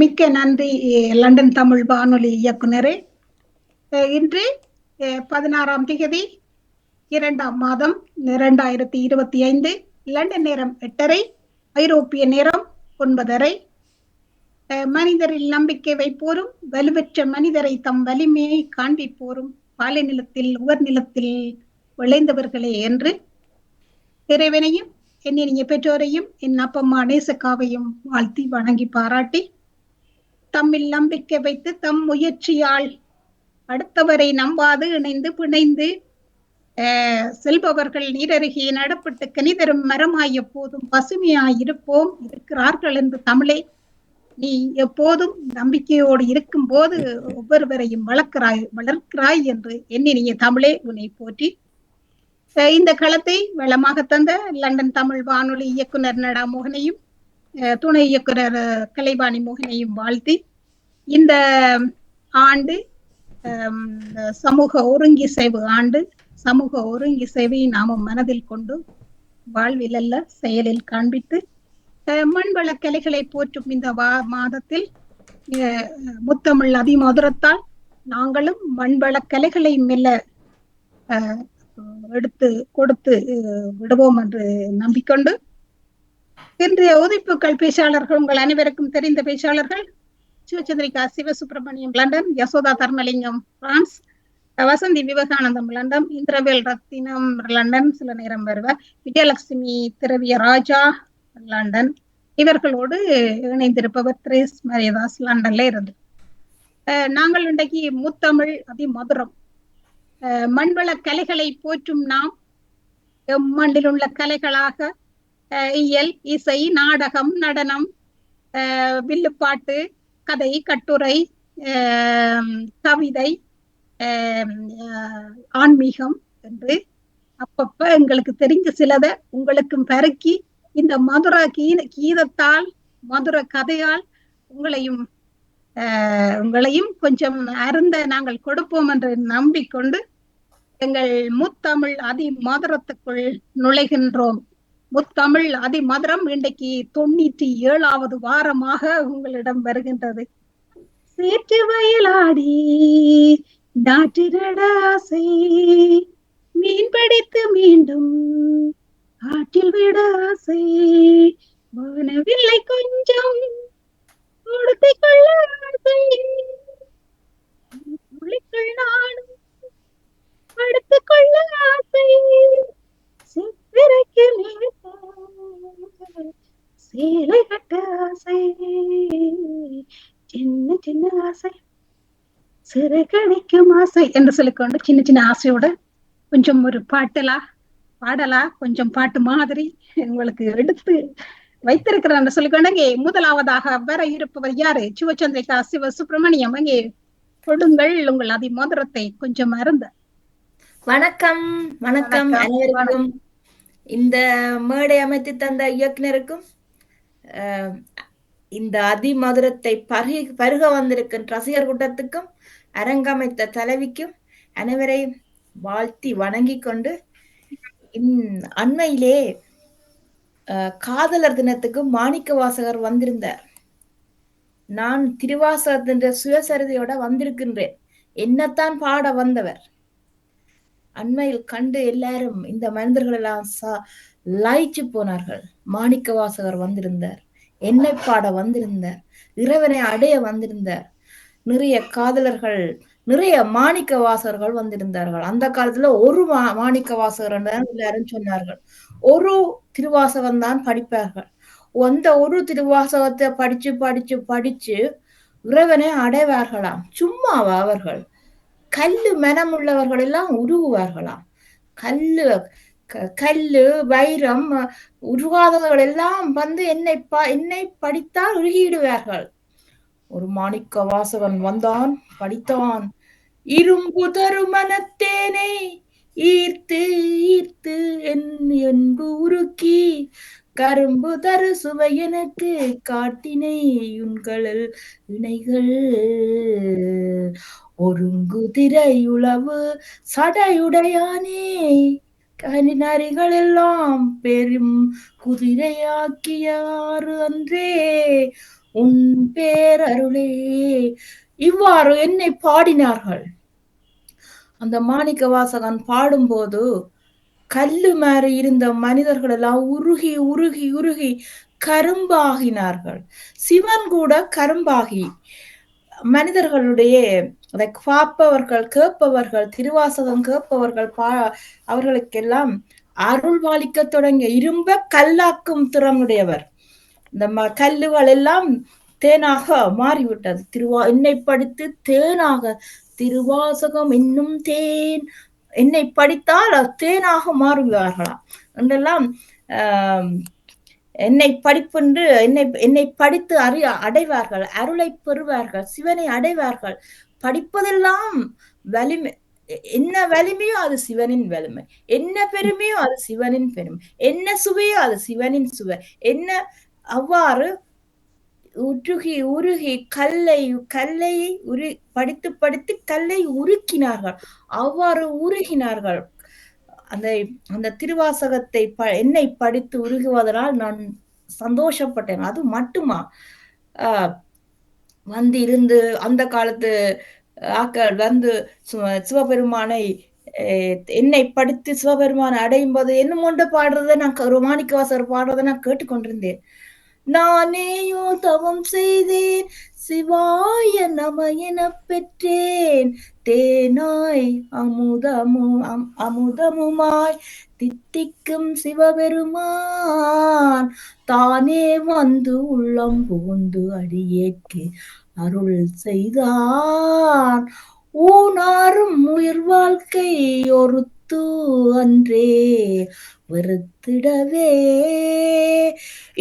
மிக்க நன்றி லண்டன் தமிழ் வானொலி இயக்குனரே. இன்று 16ஆம் திகதி 2ஆம் மாதம் 2025 லண்டன் நேரம் 8:30, ஐரோப்பிய நேரம் 9:30. மனிதரில் நம்பிக்கை வைப்போரும் வலுவற்ற மனிதரை தம் வலிமையை காண்பிப்போரும் பாலை நிலத்தில் உவர் நிலத்தில் விளைந்தவர்களே என்று இறைவனையும் என்னிய பெற்றோரையும் என் அப்பம்மா நேசக்காவையும் வாழ்த்தி வணங்கி பாராட்டி, தம்மில் நம்பிக்கை வைத்து தம் முயற்சியால் அடுத்தவரை நம்பாது இணைந்து பிணைந்து செல்பவர்கள் நீரருகே நடப்பட்டு கனிதரும் மரமாய் எப்போதும் பசுமையாயிருப்போம் இருக்கிறார்கள் என்று தமிழே, நீ எப்போதும் நம்பிக்கையோடு இருக்கும் போது ஒவ்வொருவரையும் வளர்க்கிறாய் என்று என்னிய தமிழே உன்னை போற்றி, இந்த களத்தை வளமாக தந்த லண்டன் தமிழ் வானொலி இயக்குனர் நடா மோகனையும் துணை இயக்குனர் கலைவாணி மோகனையும் வாழ்த்தி, இந்த ஆண்டு சமூக ஒருங்கிசைவு ஆண்டு. சமூக ஒருங்கிசைவை நாமும் மனதில் கொண்டு வாழ்வில் அல்ல செயலில் காண்பித்து மண்வள கலைகளை போற்றும் இந்த மாதத்தில் முத்தமிழ் அதிமதுரத்தால் நாங்களும் மண்வள கலைகளை மெல்ல எடுத்து கொடுத்து விடுவோம் என்று நம்பிக்கொண்டு, இன்றைய உதிப்புகள் பேச்சாளர்கள் உங்கள் அனைவருக்கும் தெரிந்த பேச்சாளர்கள் Sivachandrika Sivasubramaniam London, Yasodha Dharmalingam France, Vasanthi Vivekanandam London, Indravel Rathinam London, சில நேரம் வருவார், விஜயலட்சுமி திரவிய ராஜா லண்டன். இவர்களோடு இணைந்திருப்பவர் திரேஸ் மரியதாஸ் லண்டன்ல இருந்து. நாங்கள் இன்றைக்கு முத்தமிழ் அதிமதுரம் மண்வள கலைகளை போற்றும் நாம் மண்ணில் உள்ள கலைகளாக இயல், இசை, நாடகம், நடனம், வில்லுப்பாட்டு, கதை, கட்டுரை, கவிதை, ஆன்மீகம் என்று அப்பப்ப எங்களுக்கு தெரிஞ்ச சிலதை உங்களுக்கும் பெருக்கி இந்த மதுர கீதத்தால் மதுர கதையால் உங்களையும் கொஞ்சம் அருந்த நாங்கள் கொடுப்போம் என்று நம்பிக்கொண்டு எங்கள் முத்தமிழ் அதிமதுரத்துக்குள் நுழைகின்றோம். முத்தமிழ் அதிமதுரம் இன்றைக்கு 97வது வாரமாக உங்களிடம் வருகின்றது. சேற்று வயலாடி நாட்டினட ஆசை மீன் பிடித்து மீண்டும் ஆற்றில் விட ஆசை வானவில்லை கொஞ்சம் கொடுத்து கொள்ள ஆசை புள்ளிக்குள் நானும் படுத்து கொள்ள ஆசை சித்திரைக்கு சேலை கட்ட ஆசை சின்ன சின்ன ஆசை சிறை கணிக்கும் ஆசை என்று சொல்லிக்கொண்டு சின்ன சின்ன ஆசையோட கொஞ்சம் ஒரு பாடலா கொஞ்சம் பாட்டு மாதிரி உங்களுக்கு எடுத்து வைத்திருக்கிறேன் சொல்லிக்கொண்டு முதலாவதாக வர இருப்பவர் யாரு? சிவச்சந்திரிகா சிவசுப்பிரமணியம். அங்கே கொடுங்கள் உங்கள் அதிமதுரத்தை கொஞ்சம் அருந்த. வணக்கம் வணக்கம் அனைவருக்கும், இந்த மேடை அமைத்து தந்த இயக்குனருக்கும், இந்த அதிமதுரத்தை பருக வந்திருக்கும் ரசிகர் கூட்டத்துக்கும், அரங்கமைத்த தலைவிக்கும் அனைவரையும் வாழ்த்தி வணங்கி கொண்டு, அண்மையிலே காதலர் தினத்துக்கு மாணிக்க வாசகர் வந்திருந்தார். நான் திருவாசகத்தின் சுயசரிதையோட வந்திருக்கின்றேன். என்னத்தான் பாட வந்தவர். அண்மையில் கண்டு எல்லாரும் இந்த மனிதர்கள் எல்லாம் லாய்ச்சி போனார்கள். மாணிக்க வாசகர் வந்திருந்தார், என்னை பாட வந்திருந்தார், இறைவனை அடைய வந்திருந்தார். நிறைய காதலர்கள், நிறைய மாணிக்க வாசகர்கள் வந்திருந்தார்கள். அந்த காலத்துல ஒரு மாணிக்க வாசகர் எல்லாரும் சொன்னார்கள். ஒரு திருவாசகம் தான் படிப்பார்கள். அந்த ஒரு திருவாசகத்தை படிச்சு படிச்சு படிச்சு இறைவனை அடைவார்களாம். சும்மாவா? அவர்கள் கல்லு மனம் உள்ளவர்கள் எல்லாம் உருகுவார்களாம். கல்லு வைரம் உருகாதவர்கள் எல்லாம் வந்து என்னை படித்தால் உருகிடுவார்கள். ஒரு மாணிக்க வாசகன் வந்தான், படித்தான். இரும்பு தரு மனத்தேனை ஈர்த்து ஈர்த்து என்பு உருக்கி கரும்பு தரு சுவை எனக்கு காட்டினை உண்களில் இணைகள் ஒருங்கு திரையுளவு சடையுடையானே கனிநரிகள் எல்லாம் பெரும் குதிரையாக்கியாறு அன்றே உன் பேரருளே. இவ்வாறு என்னை பாடினார்கள். அந்த மாணிக்க வாசகன் பாடும்போது கல்லு மாறி இருந்த மனிதர்கள் எல்லாம் உருகி உருகி உருகி கரும்பாகினார்கள். சிவன் கூட கரும்பாகி மனிதர்களுடைய அதை பார்ப்பவர்கள் கேட்பவர்கள் திருவாசகம் கேட்பவர்கள் அவர்களுக்கெல்லாம் அருள் பாலிக்க தொடங்கிய இரும்ப கல்லாக்கும் திறனுடையவர். இந்த கல்லுகள் எல்லாம் தேனாக மாறிவிட்டது. என்னை படித்து தேனாக திருவாசகம் என்னும் தேன் என்னை படித்தால் தேனாக மாறுவார்களாம் என்றெல்லாம் என்னை படிப்பென்று என்னை படித்து அடைவார்கள், அருளை பெறுவார்கள், சிவனை அடைவார்கள். படிப்பதெல்லாம் வலிமை, என்ன வலிமையோ அது சிவனின் வலிமை, என்ன பெருமையோ அது சிவனின் பெருமை, என்ன சுவையோ அது சிவனின் சுவை, என்ன அவ்வாறு உருகி உருகி கல்லை படித்து படித்து கல்லை உருக்கினார்கள். அவ்வாறு உருகினார்கள். அந்த திருவாசகத்தை என்னை படித்து உருகுவதனால் நான் சந்தோஷப்பட்டேன். அது மட்டுமா வந்து இருந்து அந்த காலத்து ஆக்கள் வந்து சிவபெருமானை என்னை படித்து சிவபெருமானை அடையும் போது என்ன ஒன்று பாடுறதை நான் மாணிக்கவாசகர் பாடுறதை நான் கேட்டுக்கொண்டிருந்தேன். நானேயோ தவம் செய்தேன் சிவாய நம என பெற்றேன் தேனாய் அமுதமுமாய் தித்திக்கும் சிவபெருமான் தானே வந்து உள்ளம் புகுந்து அடியேற்கு அருள் செய்தான். ஊனாரும் உயிர் வாழ்க்கை ஒருத்து அன்றே வெறுத்திடவே.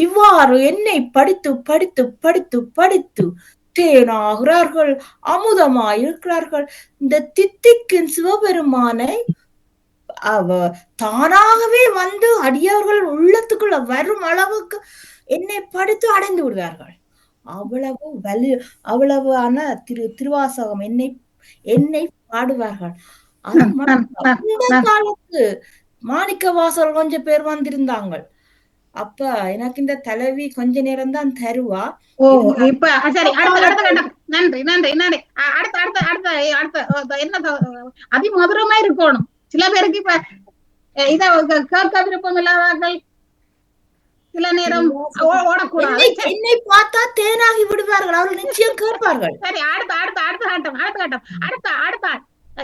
இவ்வாறு என்னை படித்து படித்து படித்து படித்து தேனாகிறார்கள், அமுதமாயிருக்கிறார்கள். இந்த தித்திக்கின் சிவபெருமானை தானாகவே வந்து அடியவர்கள் உள்ளத்துக்குள்ள வரும் அளவுக்கு என்னை படித்து அடைந்து விடுவார்கள். அவ்வளவு அவ்வளவான திருவாசகம் என்னை பாடுவார்கள். அந்த காலத்து மாணிக்க வாசகர் கொஞ்சம் பேர் வந்திருந்தாங்க. அப்ப எனக்கு இந்த தலைவி கொஞ்ச நேரம் தான் தருவா. இப்ப சரி, நன்றி நன்றி நன்றி. அடுத்த அடுத்த அடுத்த அடுத்த என்ன அதிமதுரமா இருக்கணும். சில பேருக்கு இப்ப இத கேட்க விருப்பம் இல்லாதவர்கள் சில நேரம் ஓடக்கூடாது. என்னை பார்த்தா தேனாகி விடுவார்கள், அவர்கள் நிச்சயம் கேட்பார்கள். சரி, அடுத்த அடுத்த அடுத்த கட்டம் அடுத்த கட்டம் அடுத்த அடுத்த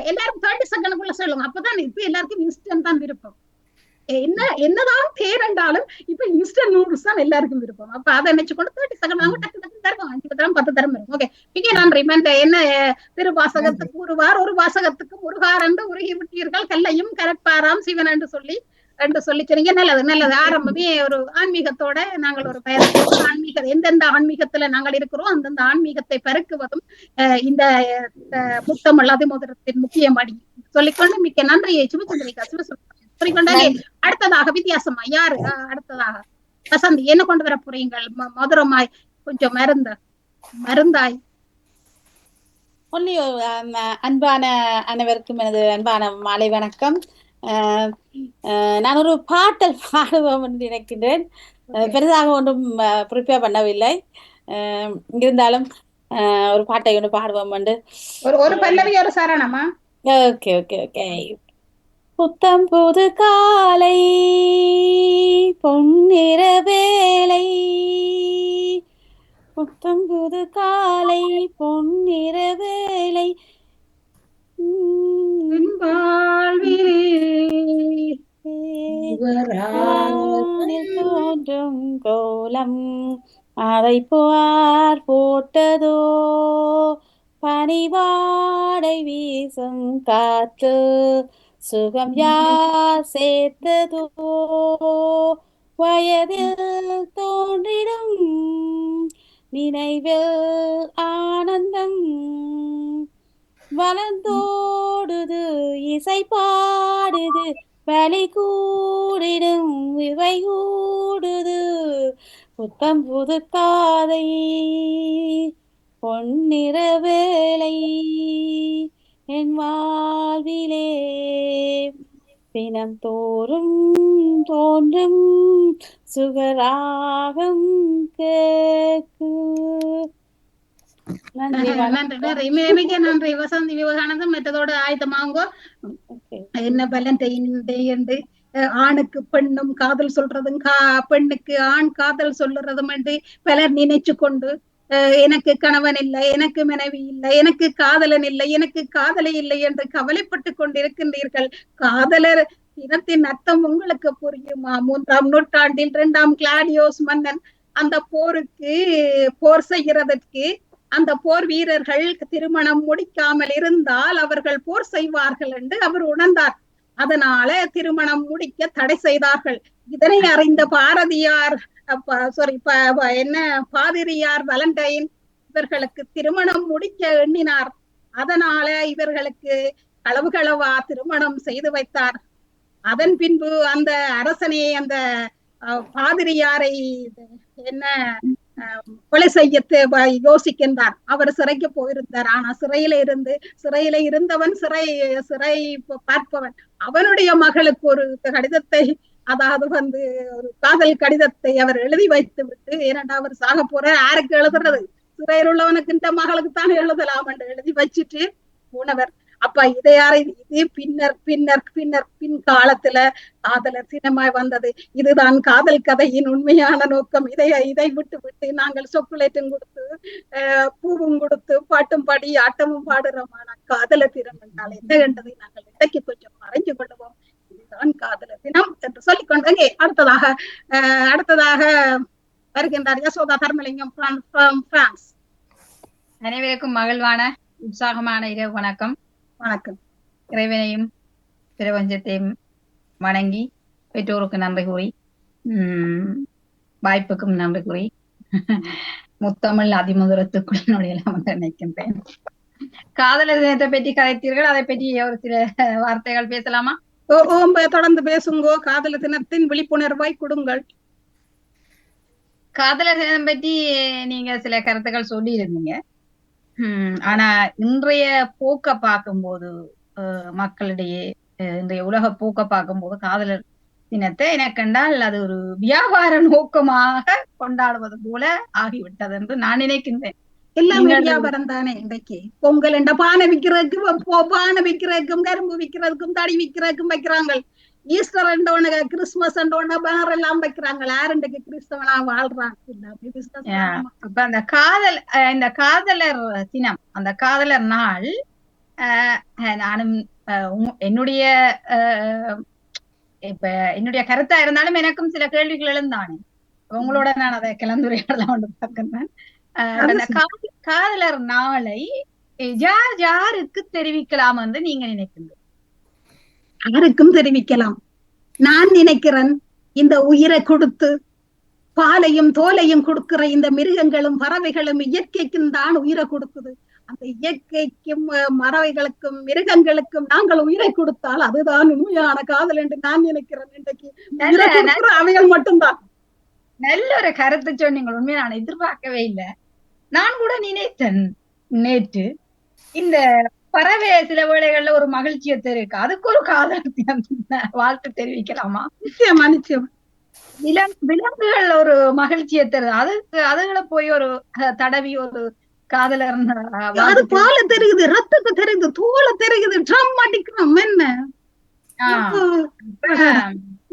எல்லாரும் 30 செகண்டுக்குள்ள சொல்லுங்க. அப்பதான் இப்ப எல்லாருக்கும் இன்ஸ்டன்ட் தான் விருப்பம். என்னதான் பேர் என்றாலும் இப்ப இன்ஸ்டன்ட் நூடுல்ஸ் தான் எல்லாருக்கும் விருப்பம். அப்ப அதை நினைச்சுக்கொண்டு 30 செகண்ட் வாங்க, டக்கு டக்கு தருவோம். 5 தரம் 10 தரம் வரும். ஓகே, மிக நன்றி. என்ன திருவாசகத்துக்கு ஒருவார் ஒரு வாசகத்துக்கு முருகார் என்று உருகி விட்டீர்கள், கல்லையும் கரப்பாராம் சிவன் என்று சொல்லி சொன்னீங்க. நல்லது நல்லது. ஆரம்பமே ஒரு ஆன்மீகத்தோட நாங்கள் ஒரு பயணத்தோடு ஆன்மீக எந்தெந்த ஆன்மீகத்துல நாங்கள் இருக்கிறோம் அந்தந்த ஆன்மீகத்தை பெருக்குவதும் இந்த முத்தமிழ் அதிமுதத்தின் முக்கிய மடி சொல்லிக்கொண்டு மிக்க நன்றியை சிவச்சந்திரிகா சொல்லிக்கொண்டாலே. அடுத்ததாக வித்தியாசமா யாரு அடுத்ததாக வசந்தி என்ன கொண்டு வர போறீங்கள்? மதுரமாய் கொஞ்சம் மருந்தாய். அன்பான அனைவருக்கும் எனது அன்பான மாலை வணக்கம். நான் ஒரு பாட்டல் பாடுவோம் என்று நினைக்கின்றேன். பெரிதாக ஒன்றும் ப்ரிப்பேர் பண்ணவில்லை, இருந்தாலும் ஒரு பாட்டை ஒன்று பாடுவோம் என்று. ஒரு பல்லவி ஒரு சரணமா? Okay okay okay. புத்தம் புது காலை பொன்னிற வேலை, புத்தம் புது காலை பொன்னிற வேலை தோன்றும் கோலம் அதை போர் போட்டதோ பனிவாடை வீசும் காற்று சுகம் யார் சேர்த்ததோ வயதில் தோன்றிடும் நினைவில் ஆனந்தம் வளர்ந்தோடுது இசை பாடுது வலி கூடிடும் இவை கூடுது புத்தம் புது காதை பொன்னிற வேலை என் வாழ்விலே. தினம் தோறும் தோன்றும் சுகராகம் கேக்கு. நன்றி, நன்றி வணக்கம். நன்றி மிக நன்றி வசந்தி விவேகானந்தம். மற்றதோட ஆயத்தமாங்கோ. Okay. என்ன வேலண்டைன் டே என்று ஆணுக்கு பெண்ணும் காதல் சொல்றதும் பெண்ணுக்கு ஆண் காதல் சொல்லுறதும் என்று பலர் நினைச்சு கொண்டு எனக்கு கணவன் இல்லை, எனக்கு மனைவி இல்லை, எனக்கு காதலன் இல்லை, எனக்கு காதலை இல்லை என்று கவலைப்பட்டு கொண்டிருக்கின்றீர்கள். காதலர் இனத்தின் அர்த்தம் உங்களுக்கு புரியுமா? 3ஆம் நூற்றாண்டில் 2ஆம் கிளாடியோஸ் மன்னன் அந்த போர் செய்கிறதற்கு அந்த போர் வீரர்கள் திருமணம் முடிக்காமல் இருந்தால் அவர்கள் போர் செய்வார்கள் என்று அவர் உணர்ந்தார். அதனால திருமணம் முடிக்க தடை செய்தார்கள். இதனை அறிந்த பாரதியார் என்ன பாதிரியார் வலண்டைன் இவர்களுக்கு திருமணம் முடிக்க எண்ணினார். அதனால இவர்களுக்கு களவுகளவா திருமணம் செய்து வைத்தார். அதன் பின்பு அந்த அரசனே அந்த பாதிரியாரை என்ன கொலை செய்ய யோசிக்கின்றார். அவர் சிறைக்கு போயிருந்தார். ஆனா சிறையில இருந்தவன் சிறை பார்ப்பவன் அவனுடைய மகளுக்கு ஒரு கடிதத்தை, அதாவது ஒரு காதல் கடிதத்தை அவர் எழுதி வைத்து விட்டு, ஏனண்டா அவர் சாக போற யாருக்கு எழுதுறது, சிறையில் உள்ளவனுக்கு இந்த மகளுக்கு தான் எழுதலாம் என்று எழுதி வச்சுட்டு போனவர். அப்ப இது பின் காலத்துல காதலர் சினமாய் வந்தது. இதுதான் காதல் கதையின் உண்மையான நோக்கம். இதை விட்டு நாங்கள் சொக்குலேட்டும் கொடுத்து பூவும் கொடுத்து பாட்டும் பாடி ஆட்டமும் பாடுறோமான காதலர் தினம் என்றால் என்ன கண்டதை நாங்கள் இன்றைக்கு கொஞ்சம் அறிஞ்சு கொள்ளுவோம். இதுதான் காதலர் தினம் என்று சொல்லிக்கொண்டே அடுத்ததாக வருகின்றார் யசோதா தர்மலிங்கம் பிரான்ஸ். அனைவருக்கும் மகிழ்வான உற்சாகமான இரவு வணக்கம். வணக்கம். இறைவனையும் பிரபஞ்சத்தையும் வணங்கி பெற்றோருக்கு நன்றி கூறி வாய்ப்புக்கும் நன்றி கூறி முத்தமிழ் அதிமுதலத்துக்குள் வந்து நினைக்கின்றேன். காதலர் தினத்தை பற்றி கதைத்தீர்கள், அதை பற்றி ஒரு சில வார்த்தைகள் பேசலாமா? தொடர்ந்து பேசுங்கோ. காதலர் தினத்தின் விழிப்புணர்வாய் கொடுங்கள். காதலர் தினம் பற்றி நீங்க சில கருத்துக்கள் சொல்லி இருந்தீங்க. ஆனா இன்றைய போக்க பார்க்கும்போது மக்களிடையே இன்றைய உலக போக்க பார்க்கும்போது காதலர் தினத்தை எனக்கு கண்டால் அது ஒரு வியாபார நோக்கமாக கொண்டாடுவது போல ஆகிவிட்டது என்று நான் நினைக்கின்றேன். எல்லாமே வியாபாரம் தானே. இன்றைக்கு பொங்கல் என்ற பானை விற்கிறதுக்கும் கரும்பு விற்கிறதுக்கும் தடி விற்கிறதுக்கும் வைக்கிறாங்க. ஈஸ்டர் என்றோன்னு கிறிஸ்துமஸ் என்றோன்னு பேனர் எல்லாம் வைக்கிறாங்க. யாருண்டைக்கு கிறிஸ்தவனா வாழ்றாங்க. அப்ப இந்த காதலர் தினம், அந்த காதலர் நாள், நானும் என்னுடைய கருத்தா இருந்தாலும் எனக்கும் சில கேள்விகள் எழுந்தானே, உங்களோட நான் அதை கலந்துரையாடலாம் பார்க்கின்றேன். அந்த காதலர் நாளை யாருக்கு தெரிவிக்கலாம் என்று நீங்க நினைக்கின்ற? யாருக்கும் தெரிவிக்கலாம். நான் நினைக்கிறேன், இந்த உயிரை கொடுத்து பாலையும் தோலையும் கொடுக்கிற இந்த மிருகங்களும் பறவைகளும் இயற்கைக்கும் தான் உயிரை கொடுக்குது. அந்த இயற்கைக்கும் பறவைகளுக்கும் மிருகங்களுக்கும் நாங்கள் உயிரை கொடுத்தால் அதுதான் உண்மையான காதல் என்று நான் நினைக்கிறேன். இன்றைக்கு அவைகள் மட்டும்தான். நல்ல ஒரு கருத்து சொன்னீங்க. உண்மையை நான் எதிர்பார்க்கவே இல்லை. நான் கூட நினைத்தேன் நேற்று, இந்த பறவை சில வேளைகள்ல ஒரு மகிழ்ச்சியை தெரிவிக்க, அதுக்கு ஒரு காதல் வாழ்த்து தெரிவிக்கலாமா? நிச்சயமா நிச்சயம். விலங்குகள் ஒரு மகிழ்ச்சியை தருது, அதுகளை போய் ஒரு தடவி ஒரு காதலர் அது பால தெரியுது, ரத்தத்தை தெரியுது, தோலை தெரியுது, ட்ரம் அடிக்கிறோம் என்ன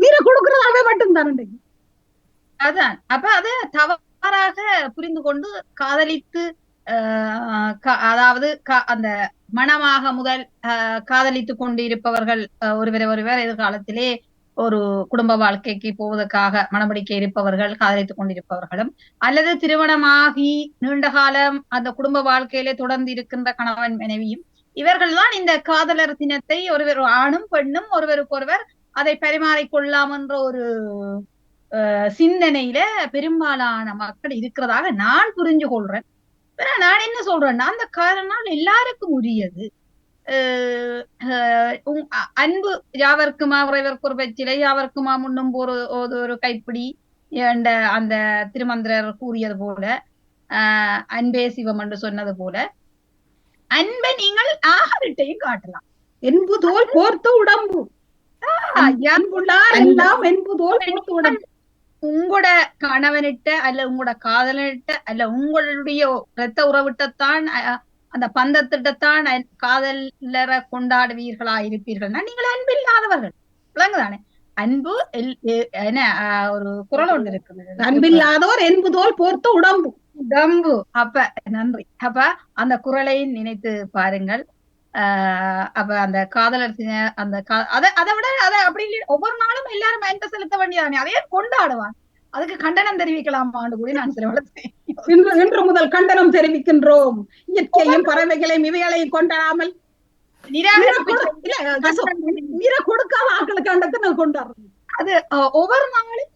வீர கொடுக்கறதாவே மட்டும்தான். அதான். அப்ப அது தவறாக புரிந்து கொண்டு காதலித்து, அதாவது அந்த மனமாக முதல் காதலித்து கொண்டு இருப்பவர்கள் ஒருவர் எதிர்காலத்திலே ஒரு குடும்ப வாழ்க்கைக்கு போவதற்காக மனமுடிக்க இருப்பவர்கள், காதலித்துக் கொண்டிருப்பவர்களும், அல்லது திருமணமாகி நீண்ட காலம் அந்த குடும்ப வாழ்க்கையிலே தொடர்ந்து இருக்கின்ற கணவன் மனைவியும், இவர்கள் தான் இந்த காதலர் தினத்தை ஒருவர் ஆணும் பெண்ணும் ஒருவருக்கொருவர் அதை பரிமாறிக்கொள்ளலாம் என்ற ஒரு சிந்தனையில பெரும்பாலான மக்கள் இருக்கிறதாக நான் புரிஞ்சு கொள்றேன். நான் என்ன சொல்றேன்னா, அந்த காரணம் எல்லாருக்கும் உரியது. அன்பு யாவருக்குமா உறைவர்க்கு ஒரு பச்சிலை, யாவருக்குமா முன்னும் ஒரு கைப்பிடி என்ற அந்த திருமந்திரர் கூறியது போல, அன்பே சிவம் என்று சொன்னது போல, அன்பை நீங்கள் ஆகாரிட்டையும் காட்டலாம். என்பு தோல் போர்த்த உடம்பு. அன்புள்ளார் எல்லாம் என்பதோல் போர்த்து உடம்பு. உங்களோட கணவனிட்ட அல்ல உங்களோட காதலனிட்ட அல்ல உங்களுடைய இரத்த உறவிட்டத்தான் அந்த பந்தத்திட்டத்தான் காதலரை கொண்டாடுவீர்களா இருப்பீர்கள்னா நீங்கள் அன்பு இல்லாதவர்கள். விளங்குதானே? அன்பு என்ன ஒரு குரல் ஒன்று இருக்குது, அன்பில்லாதோர் என்பதோல் போர்த்த உடம்பு. உடம்பு. அப்ப நன்றி. அப்ப அந்த குரலை நினைத்து பாருங்கள். அப்ப அந்த காதலர் அந்த அதை விட அதை அப்படி ஒவ்வொரு நாளும் எல்லாரும் அன்பை செலுத்த வேண்டியதானே, அதையே கொண்டாடுவான். அதுக்கு கண்டனம் தெரிவிக்கலாமான்னு கூட நான் சில இன்று முதல் கண்டனம் தெரிவிக்கின்றோம். இயற்கையும் பறவைகளையும் இவைகளையும் கொண்டாடாமல் கொடுக்காத ஆட்களுக்கு கண்டத்தை நான் கொண்டாடுறேன். அது ஒவ்வொரு நாளும்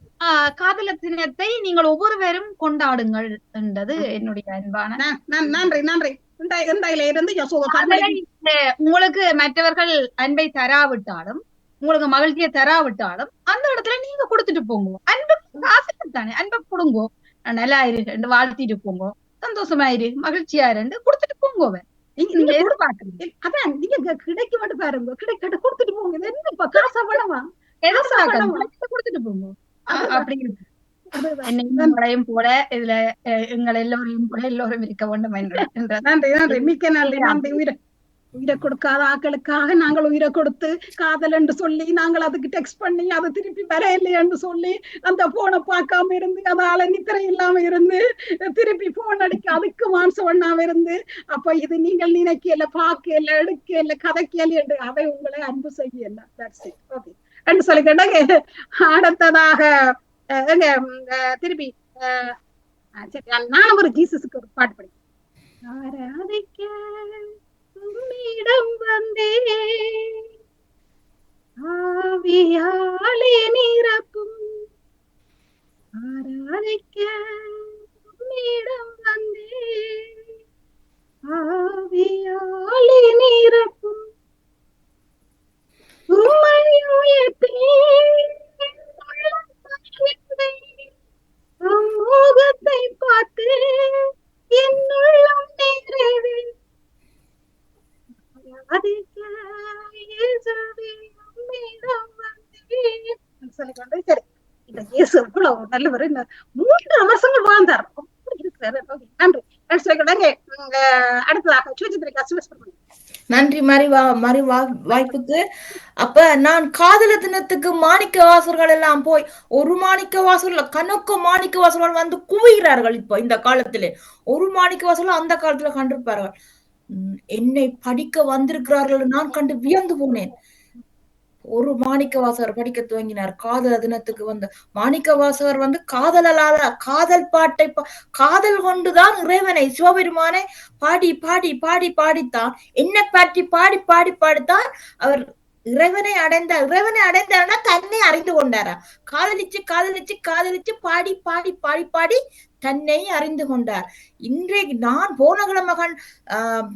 காதலர் தினத்தை நீங்கள் ஒவ்வொருவரும் கொண்டாடுங்கள் என்றது என்னுடைய அன்பான நன்றி. நன்றி. உங்களுக்கு மற்றவர்கள் அன்பை தராவிட்டாலும் உங்களுக்கு மகிழ்ச்சியை தராவிட்டாலும் அந்த இடத்துல நீங்க கொடுத்துட்டு போங்க. அன்பு ஆசைத்தானே, அன்பை கொடுங்கோ, நல்லா இரு வாழ்த்திட்டு போங்க, சந்தோஷமா இரு, மகிழ்ச்சியா இருந்து கொடுத்துட்டு போங்க. நீங்க எதிர்பார்க்கறீங்க அதான் நீங்க கிடைக்க மட்டும் பாருங்க, கிடைக்க கொடுத்துட்டு போங்க. என்னப்பா காசா பணமா கொடுத்துட்டு போங்க. அப்படிங்கிறது என்னையும் போல இதுல எங்கள் எல்லோரையும் போல எல்லோரும் இருக்க வேண்டும் என்ற நன்றி. மிக்க நன்றி. நன்றி. உயிரை கொடுக்காத ஆக்களுக்காக நாங்கள் உயிரை கொடுத்து காதல் என்று சொல்லி நாங்கள் அதுக்கு டெக்ஸ்ட் பண்ணி அதை திருப்பி வர இல்லையென்று சொல்லி அந்த போனை பார்க்காம இருந்து அதால நித்திரை இல்லாம இருந்து திருப்பி போன் அடிக்க அதுக்கு மான்சம் பண்ணாம இருந்து அப்ப இது நீங்கள் நினைக்கல, பார்க்கல, எடுக்கல, கதைக்கல என்று அதை உங்களை அன்பு செய்யல. என்று சொல்லி கேட்டாங்க. அடுத்ததாக திருப்பி நான் ஒரு ஜீசஸுக்கு ஒரு பாட்டு படிக்கிறேன். ஆராதிக்க உம்மிடம் வந்தேன், ஆவியாலே நிரப்பும். ஆராதிக்க உம்மிடம் வந்தேன், ஆவியாலே நிரப்பும். உம்மை உயர்த்தேன், முகத்தை பார்த்து என்னுள்ளம் நிறைவே. சரி, இந்த இயேசு எவ்வளவு நல்லவர். 3 வருஷங்கள் வாழ்ந்தார். நன்றி. அடுத்ததாக சுஜித்ரிகா சிவசுப்ரமணியன். நன்றி மறி வாய்ப்புக்கு. அப்ப நான் காதலர் தினத்துக்கு மாணிக்க வாசகர்கள் எல்லாம் போய் ஒரு மாணிக்க வாசகர்கள் கணக்கு மாணிக்க வாசகர்கள் வந்து குவிகிறார்கள். இப்போ இந்த காலத்திலே ஒரு மாணிக்க வாசகர்கள் அந்த காலத்துல கண்டிருப்பார்கள். என்னை படிக்க வந்திருக்கிறார்கள் நான் கண்டு வியந்து போனேன். ஒரு மாணிக்க வாசகர் படிக்க துவங்கினார். காதலர் தினத்துக்கு வந்து மாணிக்க வாசகர் வந்து காதல் பாட்டை காதல் கொண்டுதான் இறைவனை சிவபெருமானை பாடி பாடி பாடி பாடித்தான் என்னை பாட்டி பாடி பாடி பாடித்தான் அவர் இறைவனை அடைந்தார்னா தன்னை அறிந்து கொண்டாரா. காதலிச்சு காதலிச்சு காதலிச்சு பாடி பாடி பாடி பாடி தன்னை அறிந்து கொண்டார். இன்றைக்கு நான் போன கிழமகன்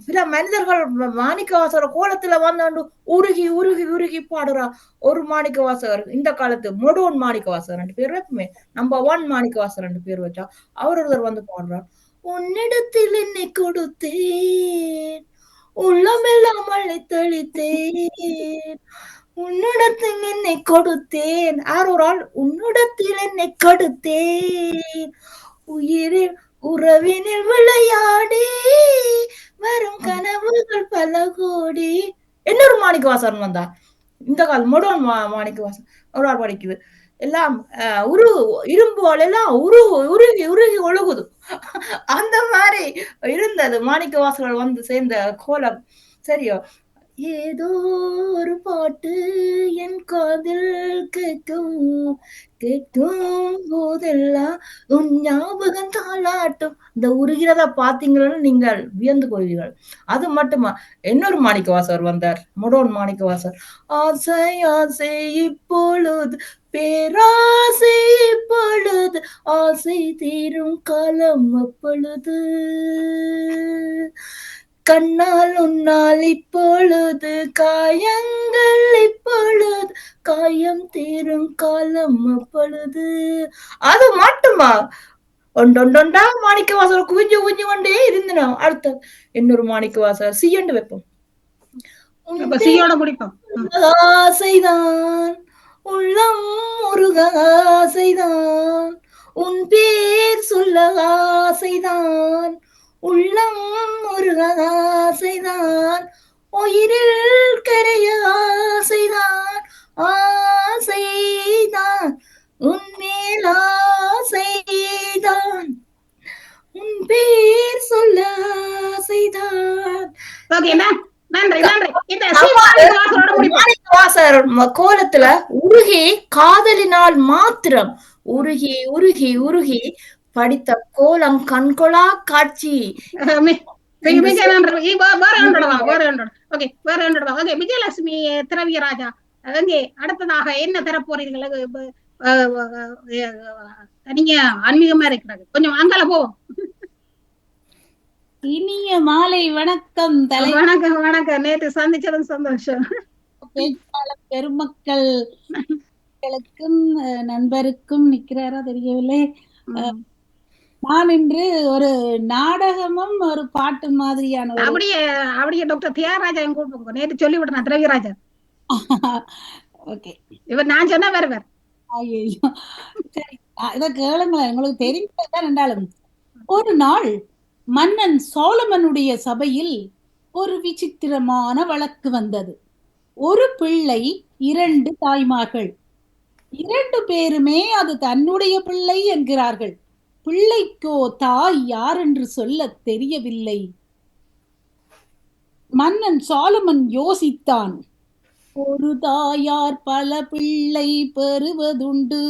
சில மனிதர்கள் மாணிக்க வாசகர் கோலத்துல வந்து உருகி உருகி உருகி பாடுறா. ஒரு மாணிக்க வாசகர் இந்த காலத்து மொடோன் மாணிக்க வாசகர் 2 பேர் வைப்புமே, நம்பர் 1 மாணிக்க வாசகர் 2 பேர் வச்சா அவர் ஒருத்தர் வந்து பாடுறார். உன்னிடத்தில் என்னை கொடுத்தேன், உள்ளமெல்லாம் அழைத்தளித்தேன், உன்னிடத்தில் என்னை கொடுத்தேன். ஒரு ஆள் உன்னிடத்தில் என்னை கொடுத்தேன், உயிரில் உறவினில் விளையாடி வரும் கனவுகள் பல கோடி. இன்னொரு மாணிக்க வாசகன் வந்தா இந்த காலம் மொடோன் மாணிக்க வாசகன் ஒரு ஆள் படிக்குது. எல்லாம் இரும்புவாள் எல்லாம் உருகி உருகி ஒழுகுது. அந்த மாதிரி இருந்தது மாணிக்க வாசகர்கள் வந்து சேர்ந்த கோலம். சரியோ, ஏதோ ஒரு பாட்டு என் காதில் கேட்கும் போதெல்லாம் உன் ஞாபகம் தாளாட்டும். இந்த உருகிறத பாத்தீங்கன்னா நீங்கள் வியந்து கொள்வீர்கள். அது மட்டுமா, இன்னொரு மாணிக்க வாசகர் வந்தார், மொடோன் மாணிக்க வாசகர். ஆசை ஆசை இப்பொழுது பேராசை இப்பொழுது ஆசை தீரும் காலம் அப்பொழுது கண்ணால் உன்னால் இப்பொழுது காயங்கள் இப்பொழுது காயம் தீரும் காலம் அப்பொழுது. அது மட்டுமா ஒண்டொண்டா மாணிக்க வாசகர் குவிஞ்சு குவிஞ்சு கொண்டே இருந்தன. அடுத்த இன்னொரு மாணிக்க வாசகர் சீயண்டு வைப்போம். அப்ப சீயோட முடிப்போம். ஆசைதான் உள்ளம் முருக ஆசைதான் உன் பேர் சொல்ல ஆசைதான் உள்ளம் முருக ஆசைதான் உயிரில் கரைய ஆசைதான் ஆசைதான் உன் மேல் ஆசைதான் உன் பேர் சொல்ல ஆசைதான். நன்றி நன்றி. இந்த வாசகர் கோலத்துல உருகி காதலினால் மாத்திரம் உருகி உருகி உருகி படித்த கோலம் கண்கொள்ளா காட்சி. விஜயலட்சுமி திரவியராஜா அடுத்ததாக என்ன தரப்போறீர்கள்? நீங்க ஆன்மீகமா இருக்கிறாங்க, கொஞ்சம் அங்கால போவோம். இனிய மாலை வணக்கம். வணக்கம் வணக்கம். நேற்று சந்திச்சதும் சந்தோஷம். பேச்சாளர் பெருமக்களுக்கும் நண்பருக்கும் நிக்கிறாரா தெரியவில்லை. நான் இன்று ஒரு நாடகமும் ஒரு பாட்டு மாதிரியான அப்படியே டாக்டர் தியாகராஜன் கூப்பிடுங்க. நேற்று சொல்லி விடுறேன் திரவியராஜா. ஓகே, இவர் நான் சொன்னா வருவார். ஐயோ சரி, இதை கேளுங்களேன், உங்களுக்கு தெரிஞ்சதான் என்றாலும். ஒரு நாள் மன்னன் சோலமனுடைய சபையில் ஒரு விசித்திரமான வழக்கு வந்தது. ஒரு பிள்ளை, 2 தாய்மார்கள். 2 பேருமே அது தன்னுடைய பிள்ளை என்கிறார்கள். பிள்ளைக்கோ தாய் யார் என்று சொல்ல தெரியவில்லை. மன்னன் சாலமன் யோசித்தான். ஒரு தாயார் பல பிள்ளை பெறுவதுண்டு,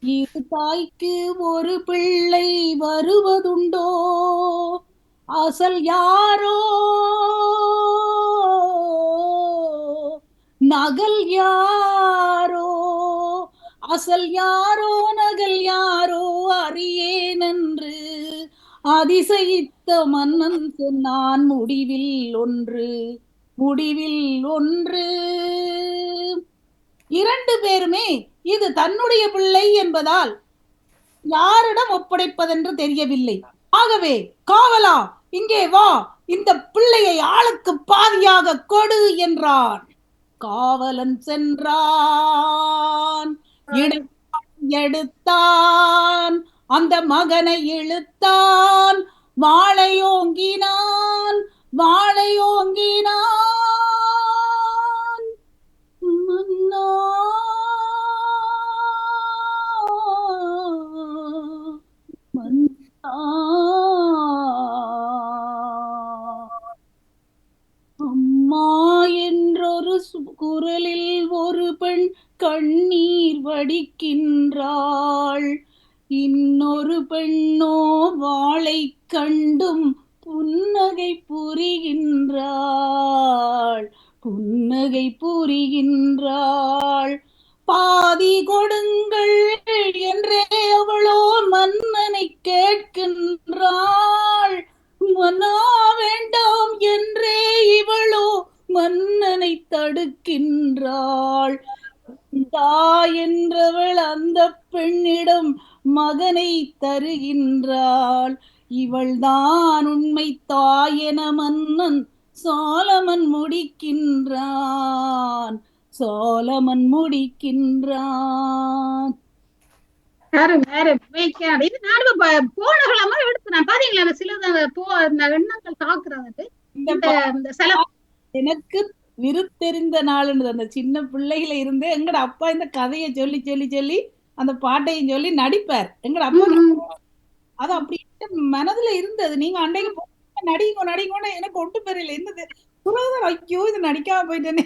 இரு தாய்க்கு ஒரு பிள்ளை வருவதுண்டோ, அசல் யாரோ நகல் யாரோ, அசல் யாரோ நகல் யாரோ அறியேன் என்று அதிசயித்த மன்னன் சொன்னான் முடிவில் ஒன்று. 2 பேருமே இது தன்னுடைய பிள்ளை என்பதால் யாரிடம் ஒப்படைப்பதென்று தெரியவில்லை. ஆகவே காவலா, இங்கே வா, இந்த பிள்ளையை ஆளுக்கு பாதியாக கொடு என்றான். காவலன் சென்றான், எடுத்தான், அந்த மகனை இழுத்தான், வாளையோங்கினான். மன்னா அம்மா என்றொரு குரலில் ஒரு பெண் கண்ணீர் வடிக்கின்றாள். இன்னொரு பெண்ணோ வாளை கண்டும் புன்னகை புரிகின்றாள். பாதி கொடுங்கள் என்றே அவளோ மன்னனை கேட்கின்றாள். மன்னா வேண்டாம் என்றே இவளோ மன்னனை தடுக்கின்றாள். தாய் என்றவள் அந்த பெண்ணிடம் மகனை தருகின்றாள். இவள்தான் உண்மை தாய் என மன்னன் சாலமன் முடிக்கின்றான். எனக்கு விருத்தெரிந்த நாள் அந்த சின்ன பிள்ளையில இருந்து எங்கட அப்பா இந்த கதையை சொல்லி சொல்லி சொல்லி அந்த பாட்டையும் சொல்லி நடிப்பார். எங்கட அப்பா அது அப்படி மனதுல இருந்தது. நீங்க அன்றைக்கு நடிக்கணும் எனக்கு ஒட்டு பெரியல இருந்தது. ஐயோ இது நடிக்காம போயிட்டேனே.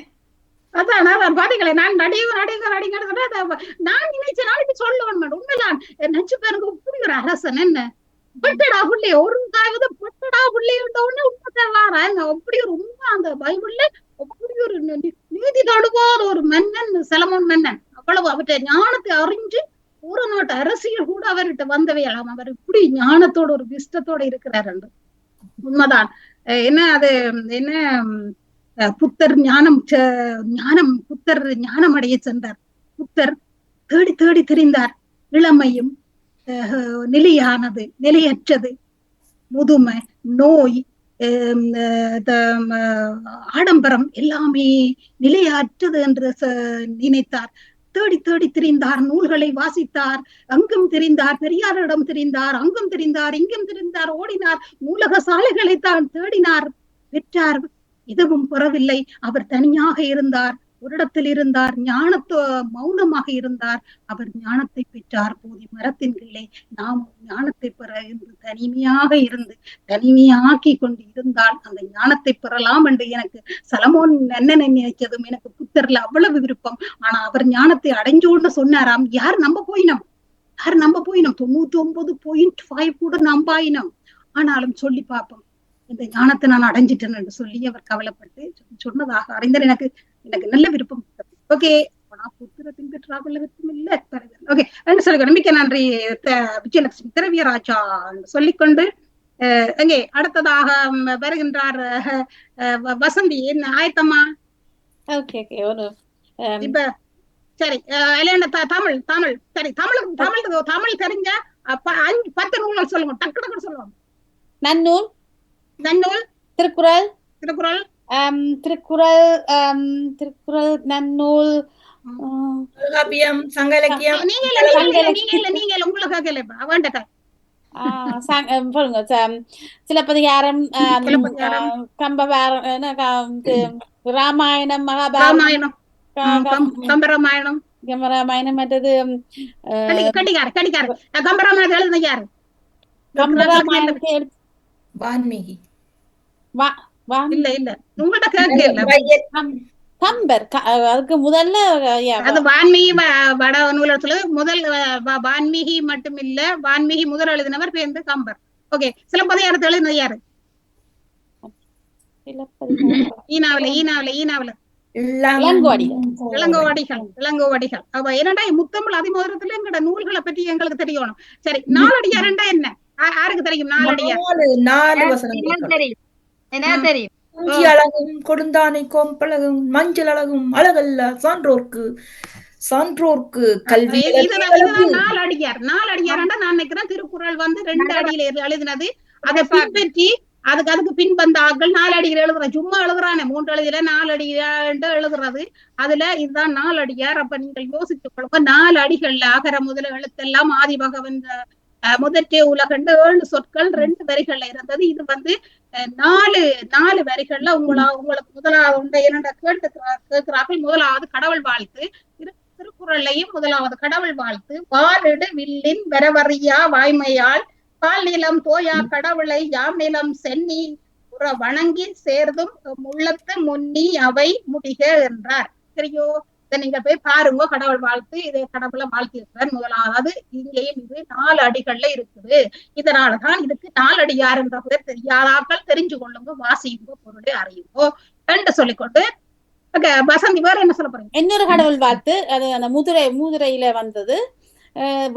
அதான் பாத்தீங்களே, நான் நான் நினைச்ச நாளைக்கு சொல்லுவேன். உண்மைதான் நச்சு பேருக்கு இப்படி ஒரு அரசன் என்ன பட்டடா புள்ளி ஒரு காவது பட்டடா புள்ளி உடனே உண்மைதான் வாராங்க. அப்படி ஒரு உண்மை அந்த பைபிள்ல அப்படி ஒரு நீதி தடுக்காத ஒரு மன்னன் செலமோன் மன்னன். அவ்வளவு அவற்றை ஞானத்தை அறிஞ்சு ஒரு நாட்டு அரசியல் கூட அவர்கிட்ட வந்தவையெல்லாம். அவர் இப்படி ஞானத்தோட ஒரு விஷ்டத்தோட இருக்கிறார் என்று உண்மைதான். என்ன அது என்ன புத்தர் புத்தர் ஞானம் அடைய சென்றார். புத்தர் தேடி தேடி திரிந்தார். இளமையும் நிலையானது, நிலையற்றது, முதுமை, நோய், ஆடம்பரம் எல்லாமே நிலையற்றது என்று நினைத்தார். தேடி தேடி திரிந்தார், நூல்களை வாசித்தார், அங்கும் திரிந்தார், பெரியாரிடம் திரிந்தார், அங்கும் திரிந்தார், இங்கும் திரிந்தார், ஓடினார், நூலக சாலைகளை தான் தேடினார், பெற்றார். எதுவும் பெறவில்லை. அவர் தனியாக இருந்தார், ஒரு இடத்தில் இருந்தார், மௌனமாக இருந்தார். அவர் ஞானத்தை பெற்றார். போதி மரத்தின் கீழே நாம் ஞானத்தை பெற என்று தனிமையாக இருந்து தனிமையாக்கி கொண்டு இருந்தால் அந்த ஞானத்தை பெறலாம் என்று எனக்கு சலமோன் அண்ணனை நினைச்சதும் எனக்கு புத்தர்ல அவ்வளவு விருப்பம். ஆனா அவர் ஞானத்தை அடைஞ்சோன்னு சொன்னாராம். யார் நம்ப போயினோம் 99.5 கூட நம்பாயினோம். ஆனாலும் சொல்லி பார்ப்போம், இந்த ஞானத்தை நான் அடைஞ்சிட்டேன் என்று சொல்லி அவர் கவலைப்பட்டு சொன்னதாக அறிந்தால் எனக்கு நல்ல விருப்பம். ஓகே, புத்திர பின்பற்றாமல் இல்ல. ஓகே, சொல்லிக்கணும். மிக்க நன்றி விஜயலட்சுமி திரவியராஜா சொல்லிக்கொண்டு அங்கே அடுத்ததாக வருகின்றார் வசந்தி. என்ன ஆயத்தம்மா? இப்ப சரி, தமிழ் தமிழ் சரி, தமிழ் தெரிஞ்ச 10 நூல்கள் சொல்லுங்க, டக்கு டக்குன்னு சொல்லுவோம். நன்னூல், திருக்குறள், நன்னூல், சங்க இலக்கியம். நீங்கள் உங்களுக்கு சிலப்பதிகாரம், கம்பராமாயணம், மகாபாரதம், கம்பராமாயணம், மற்றது கம்பராமாயணம் எழுதுன யாரு? வான்மீகி. இல்ல உங்கள்ட்ட கேட்கல. கம்பர். அதுக்கு முதல்ல அது வான்மீகி வட நூலகத்துல முதல் வான்மீகி மட்டும் இல்ல, வான்மீகி முதல் எழுதினவர் பேருந்து கம்பர். ஓகே, சிலப்பதிகாரத்தை எழுதினது யாரு? ஈனாவில இளங்கோவடிகள். அவ என்னடா முத்தமிழ் அதிமோதிரத்துல எங்கட நூல்களை பற்றி எங்களுக்கு தெரியணும். சரி, நாலடியார்ண்டா என்ன? யாருக்கு தெரியும் நாலடியார்? 4 வசனங்கள் தெரியும். என்ன தெரியும்? அழகும் கொடுந்தானை கோம்பழகும் மஞ்சள் அழகும் அழகல்ல சான்றோர்க்கு கல்வி. நாலடியார் நான் நினைக்கிறேன் திருக்குறள் 2 அடியில எழுதினது. அதை பின்பற்றி அதுக்கு பின்பந்த ஆட்கள் 4 அடியில் எழுதுற, சும்மா எழுதுறானே 3 அடியில 4 அடியாண்டு எழுதுறது. அதுல இதுதான் நாலடியார். அப்ப நீங்கள் யோசித்துக் கொள்ளுங்க, 4 அடிகள்ல அகர முதல எழுத்தெல்லாம் ஆதி பகவன் முதற்றே உலகண்டு 7 சொற்கள் 2 வரிகள்ல இருந்தது. இது 4 வரிகள்ல உங்களுக்கு முதலாவது என்னென்ன கேட்கிறார்கள். முதலாவது கடவுள் வாழ்த்து. திருக்குறளையும் முதலாவது கடவுள் வாழ்த்து. வாழிடு வில்லின் வரவறியா வாய்மையால் பால் நிலம் தோயா கடவுளை யாம் நிலம் சென்னி உற வணங்கி சேர்ந்தும் முள்ளத்து முன்னி அவை முடிக என்றார். சரியோ? இதை நீங்க போய் பாருங்க, கடவுள் வாழ்த்து. இதை கடவுளை வாழ்த்தி இருக்கிறார். முதலாவது இங்கேயும் இது 4 அடிகள்ல இருக்குது. இதனாலதான் இதுக்கு 4 அடியார் என்ற பேர். தெரியாதாக்கள் தெரிஞ்சு கொள்ளுங்க, வாசியுங்க, பொருளை அறியுங்கோ என்று சொல்லிக்கொண்டு வசந்தி வேற என்ன சொல்ல போறீங்க? இன்னொரு கடவுள் வாழ்த்து, அது அந்த மூதுரையில வந்தது.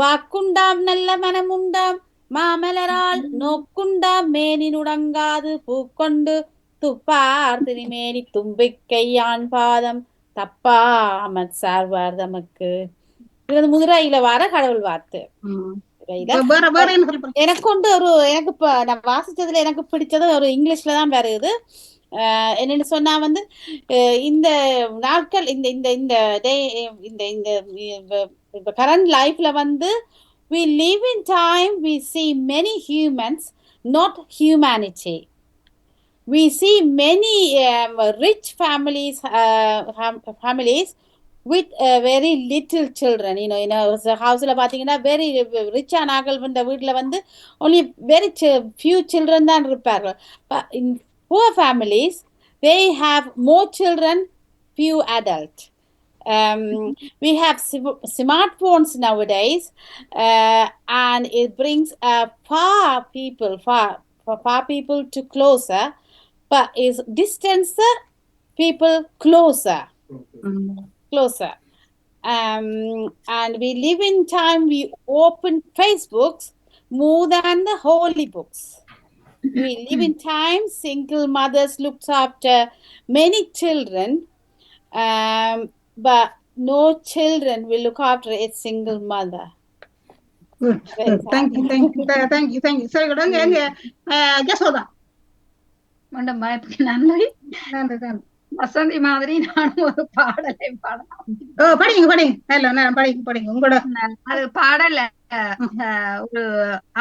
வாக்குண்டாம் நல்ல மனமுண்டாம் மாமலரால் நோக்குண்டாம் மேனி நுடங்காது பூக்கொண்டு துப்பார் திருமேனி தும்பிக்கையான் பாதம் தப்பா அமர் சார்வார் தமக்கு. இது வந்து முதுரையில வர கடவுள் வார்த்தை. எனக்கு இப்ப நான் வாசிச்சதுல எனக்கு பிடிச்சது ஒரு இங்கிலீஷ்ல தான் வருது. என்னன்னு சொன்னா வந்து இந்த நாட்கள் இந்த கரண்ட் லைஃப்ல வந்து we live in time, we see many humans, not humanity. We see many rich families with very little children. house la pathina very rich anagal vanda veetla vandu only very few children than iruppargal. But in poor families they have more children, few adults. We have smartphones nowadays, and it brings far people to closer, but is distance people closer. And we live in time we open Facebooks more than the holy books. We live in time single mothers looks after many children, but no children will look after a single mother. Good. Thank you. Sorry, Jasoda. மீண்டும் வாய்ப்புக்கு நன்றி. நன்றி நன்றி. வசந்தி மாதிரி நானும் ஒரு பாடலை பாடலாம். படிங்க படிங்க படிங்க படிங்க உங்களோட அது பாடல ஒரு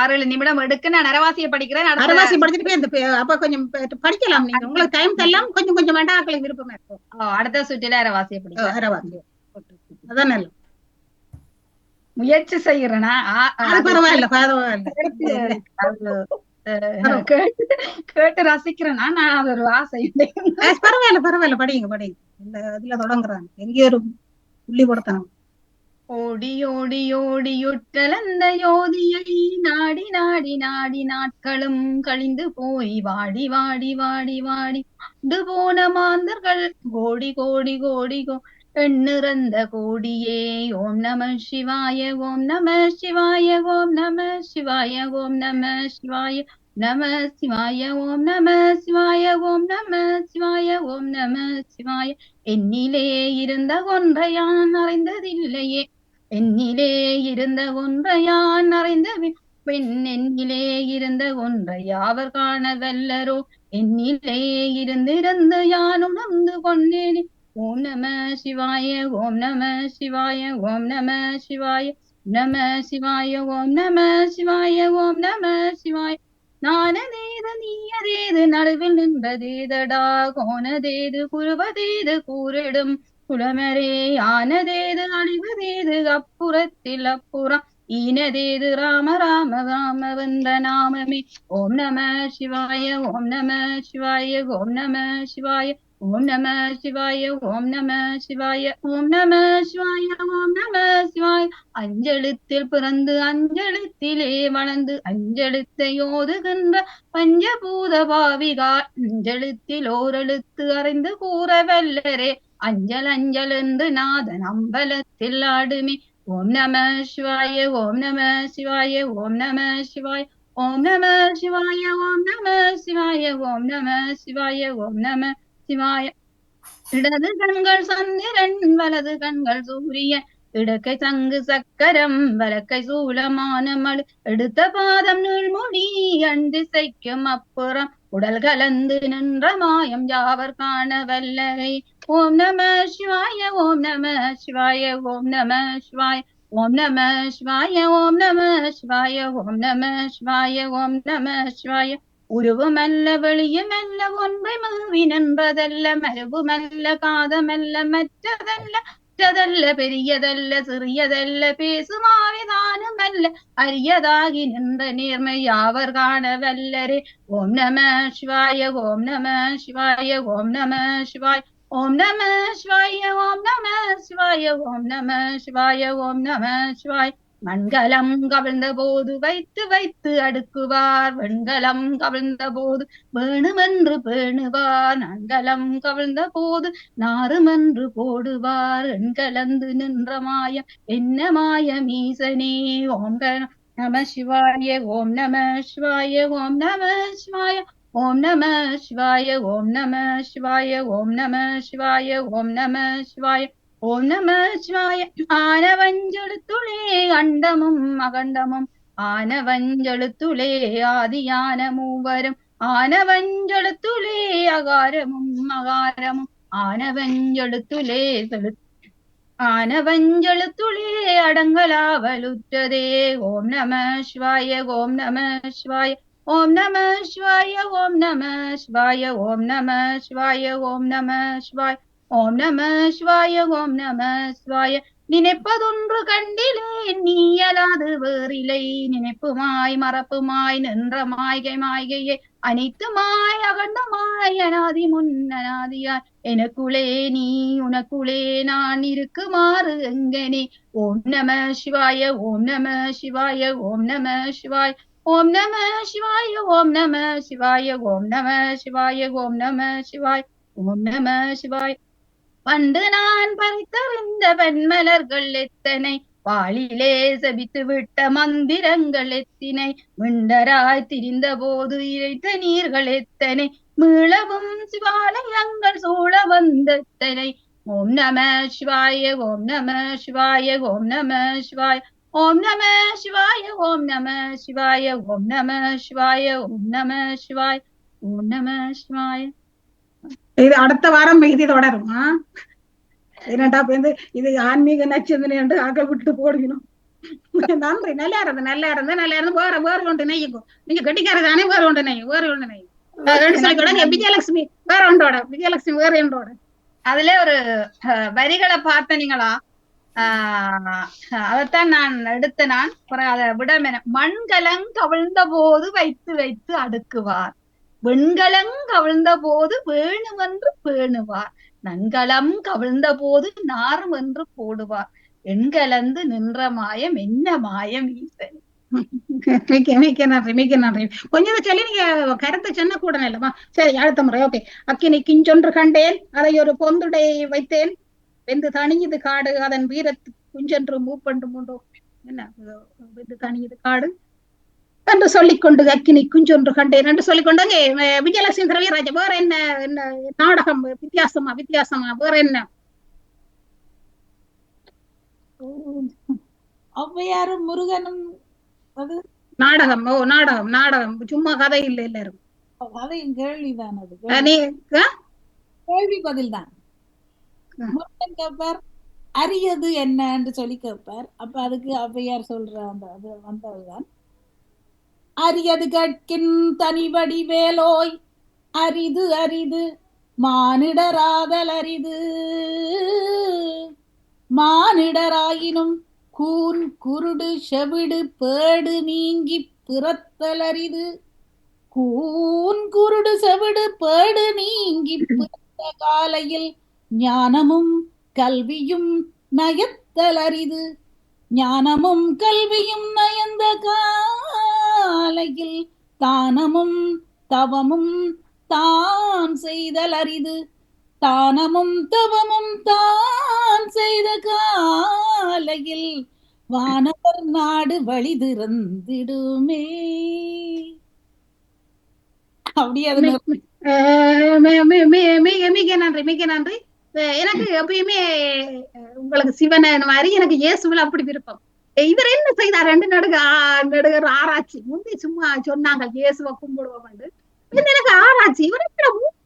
6-7 நிமிடம் எடுக்க நான் அரவாசியை படிக்கிறேன். அரவாசி படிச்சுட்டு அப்ப கொஞ்சம் படிக்கலாம். நீங்க உங்களுக்கு டைம் தரலாம். கொஞ்சம் கொஞ்சம் வேண்டாம் விருப்பமா இருக்கும். அடுத்த சுற்றில அரவாசியை படிக்கிறேன். அரவாசி அதான் நல்ல முயற்சி செய்யறேன்னா பரவாயில்ல பரவாயில்ல கேட்டு ரசிக்கிறேன்னா நான் அது ஒரு ஆசை. பரவாயில்ல பரவாயில்ல படிங்க படிங்க. இந்த இதுல தொடங்குறாங்க எங்கேயோ ஒரு புள்ளி கொடுத்தனும். ஓடி ஓடி ஓடியுட்கலந்த யோதியை நாடி நாடி நாடி நாட்களும் கழிந்து போய் வாடி வாடி வாடி வாடி போன மாந்தர்கள் கோடி கோடி கோடி எண்ணிறந்த கோடியே. ஓம் நம சிவாய ஓம் நம சிவாய ஓம் நம சிவாய ஓம் நம சிவாய நம சிவாய ஓம் நம சிவாய ஓம் நம சிவாய ஓம் நம சிவாய. என்னிலே இருந்த ஒன்றை யான் அறிந்ததில்லையே, என்னிலே இருந்த ஒன்றை யான் அறிந்த பெண் என்னிலே இருந்த ஒன்றை யாவர் காண வல்லரோ, என்னிலே இருந்திருந்து யான் உணர்ந்து கொண்டேனே. ஓம் நம சிவாய ஓம் நம சிவாய ஓம் நம சிவாய நம சிவாய ஓம் நம சிவாய ஓம் நம சிவாய. நானதேது நீயதேது நடுவில் நின்றதேதடா, கோனதேது குருவதேது கூறிடும் குலமரே, ஆனதேது அழிவதேது அப்புறத்தில் அப்புறம், ஈனதேது ராம ராம ராம வந்த நாமமே. ஓம் நம சிவாய ஓம் நம சிவாய ஓம் நம சிவாய ஓம் நம சிவாய ஓம் நம சிவாய ஓம் நம சிவாய ஓம் நம சிவாய. அஞ்செழுத்தில் பிறந்து அஞ்செழுத்திலே வளர்ந்து அஞ்செழுத்தை ஓதுகின்ற பஞ்சபூத பாவிகார், அஞ்செழுத்தில் ஓரெழுத்து அறிந்து கூற வல்லரே, அஞ்சல் அஞ்சல் என்று நாதன் அம்பலத்தில் ஆடுமே. ஓம் நம சிவாய ஓம் நம சிவாய ஓம் நம சிவாய ஓம் நம சிவாய ஓம் நம சிவாய ஓம் நம சிவாய ஓம் நம சிவாய. இடது கண்கள் சந்திரன் வலது கண்கள் சூரியன், இடக்கை சங்கு சக்கரம் வலக்கை சூலமான மழு, எடுத்த பாதம் நீள்மொழி அண்டிசைக்கும் அப்புறம், உடல் கலந்து நின்ற மாயம் யாவர் காண வல்லரை. ஓம் நம சிவாய ஓம் நம சிவாய ஓம் நம சிவாய ஓம் நம சிவாய ஓம் நம சிவாய ஓம் நம சிவாய ஓம் நம சிவாய. உருவமல்ல வெளியுமல்ல ஒன்றை மீறி நின்றதல்ல, மரபுமல்ல காதமல்ல மற்றதல்ல பெரியதல்ல சிறியதல்ல, பேசுமாவிதானுமல்ல அரியதாகி நின்ற நேர்மை யாவர் காண வல்லரே. ஓம் நம சிவாய ஓம் நம சிவாய ஓம் நம சிவாய ஓம் நம சிவாய ஓம் நம சிவாய ஓம் நம சிவாய ஓம் நம சிவாய. மண்கலம் கவிழ்ந்த போது வைத்து வைத்து அடுக்குவார், வெண்கலம் கவிழ்ந்த போது வேணுமென்று பேணுவார், நன்கலம் கவிழ்ந்த போது நாறுமென்று போடுவார், எண்கலந்து நின்ற மாயம் என்ன மாயம் ஈசனே. ஓம் நம சிவாய ஓம் நம சிவாய ஓம் நம சிவாய ஓம் நம சிவாய ஓம் நம சிவாய ஓம் நம சிவாய ஓம் நம சிவாய ஓம் நம சிவாய. ஆனவஞ்செழுத்துளே அண்டமும் அகண்டமும், ஆனவஞ்செழுத்துளே ஆதியான மூவரும், ஆனவஞ்செழுத்துளே அகாரமும் அகாரமும், ஆனவஞ்செழுத்துளே ஆனவஞ்செழுத்துளே அடங்கலாவலுற்றதே. ஓம் நம சிவாய ஓம் நம சிவாய ஓம் நம சிவாய ஓம் நம சிவாய ஓம் நம சிவாய ஓம் நம சிவாய ஓம் நம சிவாய ஓம் நம சிவாய. நினைப்பதொன்று கண்டிலேன் நீயலாது வேறிலை, நினைப்புமாய் மறப்புமாய் நின்ற மாய்கையே, அனைத்துமாய் அகண்டமாய் அனாதி முன்னனாதியாய், எனக்குளே நீ உனக்குளே நான் இருக்குமாறு எங்கனே. ஓம் நம சிவாய ஓம் நம சிவாய ஓம் நம சிவாய ஓம் நம சிவாய ஓம் நம சிவாய ஓம் நம சிவாய ஓம் நம சிவாய ஓம் நம சிவாய. பண்டு நான் பறித்தறிந்த பெண்மலர்கள் எத்தனை, வாளிலே செபித்து விட்ட மந்திரங்கள் எத்தினை, மிண்டராய் திரிந்த போது இறைத்த நீர்கள் எத்தனை, மீளவும் சிவாலயங்கள் சூழ வந்தத்தனை. ஓம் நம சிவாய ஓம் நம சிவாய ஓம் நம சிவாய ஓம் நம சிவாய ஓம் நம சிவாய ஓம் நம சிவாய ஓம் நம சிவாய ஓம் நம சிவாய. இது அடுத்த வாரம் இது தொடரும். என்னடா இது ஆன்மீக நச்சந்தனை என்று ஆக்கள் விட்டு போடுக்கணும். நன்றி. நல்லா இருந்து வேற ஒன்று நெய்யும். நீங்க கட்டிக்கார தானே வேற ஒன்று நெய்யும் விஜயலட்சுமி வேற ஒன்றோட விஜயலட்சுமி வேற ஒன்றோட அதுல ஒரு வரிகளை பார்த்தனீங்களா? அதைத்தான் நான் எடுத்த. நான் அதை விட மண்கலங் கவிழ்ந்த போது வைத்து வைத்து அடுக்குவார், வெண்கலங் கவிழ்ந்த போது வேணுமென்று பேணுவார், நன்கலம் கவிழ்ந்த போது நாரும் என்று போடுவார், எண்கலந்து நின்ற மாயம் என்ன மாயம் ஈசன். மிக்க நன்றி. கொஞ்சம் சொல்லி நீங்க கருத்தை சொன்ன கூட இல்லமா? சரி, அடுத்த முறை. ஓகே. அக்கினி கிஞ்சொன்று கண்டேன், அதை ஒரு பொந்துடை வைத்தேன், வெந்து தணியது காடு, அதன் வீரத்து குஞ்சென்று மூப்பண்டு மூண்டோ. என்ன வெந்து தணியது காடு என்று சொல்லிக்கொண்டு அக்கினி குஞ்சொன்று கண்டேன் என்று சொல்லிக்கொண்டு விஜயலட்சுமி திரவியராஜா வேற என்ன என்ன நாடகம் வித்தியாசமா வேற என்ன? ஔவையாரும் முருகனும் அது நாடகம். நாடகம் சும்மா கதை இல்ல எல்லாரும் கதையும் கேள்விதான். அது கேள்வி பதில் தான். முருகன் கேட்பார் அரியது என்ன என்று சொல்லி கேட்பார். அப்ப அதுக்கு ஔவையார் சொல்ற அந்த அது வந்ததுதான். அரியது கற்கின் தனிவடி வேலோய், அரிது அரிது மானிடராதல் அரிது, மானிடராயினும் கூன் குருடு செவிடு பேடு நீங்கி பிறத்தல் அரிது, கூன் குருடு செவிடு பேடு நீங்கி பிறந்த காலையில் ஞானமும் கல்வியும் நயத்தல் அரிது, ஞானமும் கல்வியும் நயந்த காலையில் தானமும் தவமும் தான் செய்தல் அரிது, தானமும் தவமும் தான் செய்த காலையில் வானவர் நாடு வழி திறந்திடுமே. அப்படியே மிக நன்றி. எனக்கு எப்பயுமே உங்களுக்கு சிவன மாதிரி எனக்கு இயேசுவில் அப்படி விருப்பம். இவர் என்ன செய்தார் ரெண்டு நடுகர் ஆராய்ச்சி. முந்தி சும்மா சொன்னாங்க இயேசுவை கும்பிடுவோம். எனக்கு ஆராய்ச்சி இவர்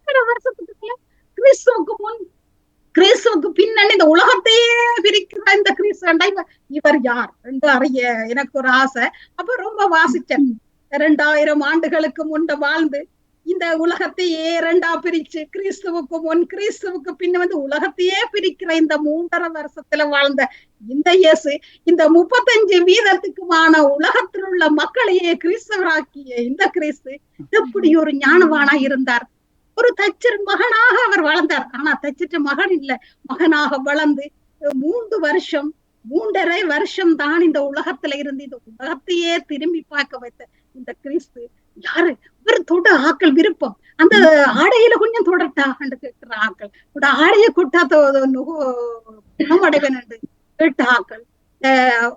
3 வருஷத்துக்குள்ள கிறிஸ்துவுக்கு பின்னணி இந்த உலகத்தையே பிரிக்கிற இந்த கிறிஸ்து இவர் யார் என்று அறிய எனக்கு ஒரு ஆசை. அப்ப ரொம்ப வாசிச்சேன். 2000 ஆண்டுகளுக்கு முன்ன வாழ்ந்து இந்த உலகத்தையே 2ஆ பிரிச்சு கிறிஸ்துவுக்கு முன் கிறிஸ்துவுக்கு பின்ன உலகத்தையே பிரிக்கிற இந்த 3.5 வருஷத்துல வாழ்ந்த இந்த இயேசு இந்த 35% உலகத்தில் உள்ள மக்களையே கிறிஸ்தவராக்கிய இந்த கிறிஸ்து எப்படி ஒரு ஞானவானா இருந்தார். ஒரு தச்சர் மகனாக அவர் வளர்ந்தார். ஆனா தச்சற்ற மகன் இல்ல, மகனாக வளர்ந்து 3.5 வருஷம் தான் இந்த உலகத்துல இருந்து இந்த உலகத்தையே திரும்பி பார்க்க வைத்த இந்த கிறிஸ்து யாரு? இவர் தொட ஆக்கள் விருப்பம். அந்த ஆடையில கொஞ்சம் தொடட்டா என்று கேட்கிற ஆக்கள், ஆடையை கொட்டா குணமடைவன் என்று கேட்ட ஆக்கள்,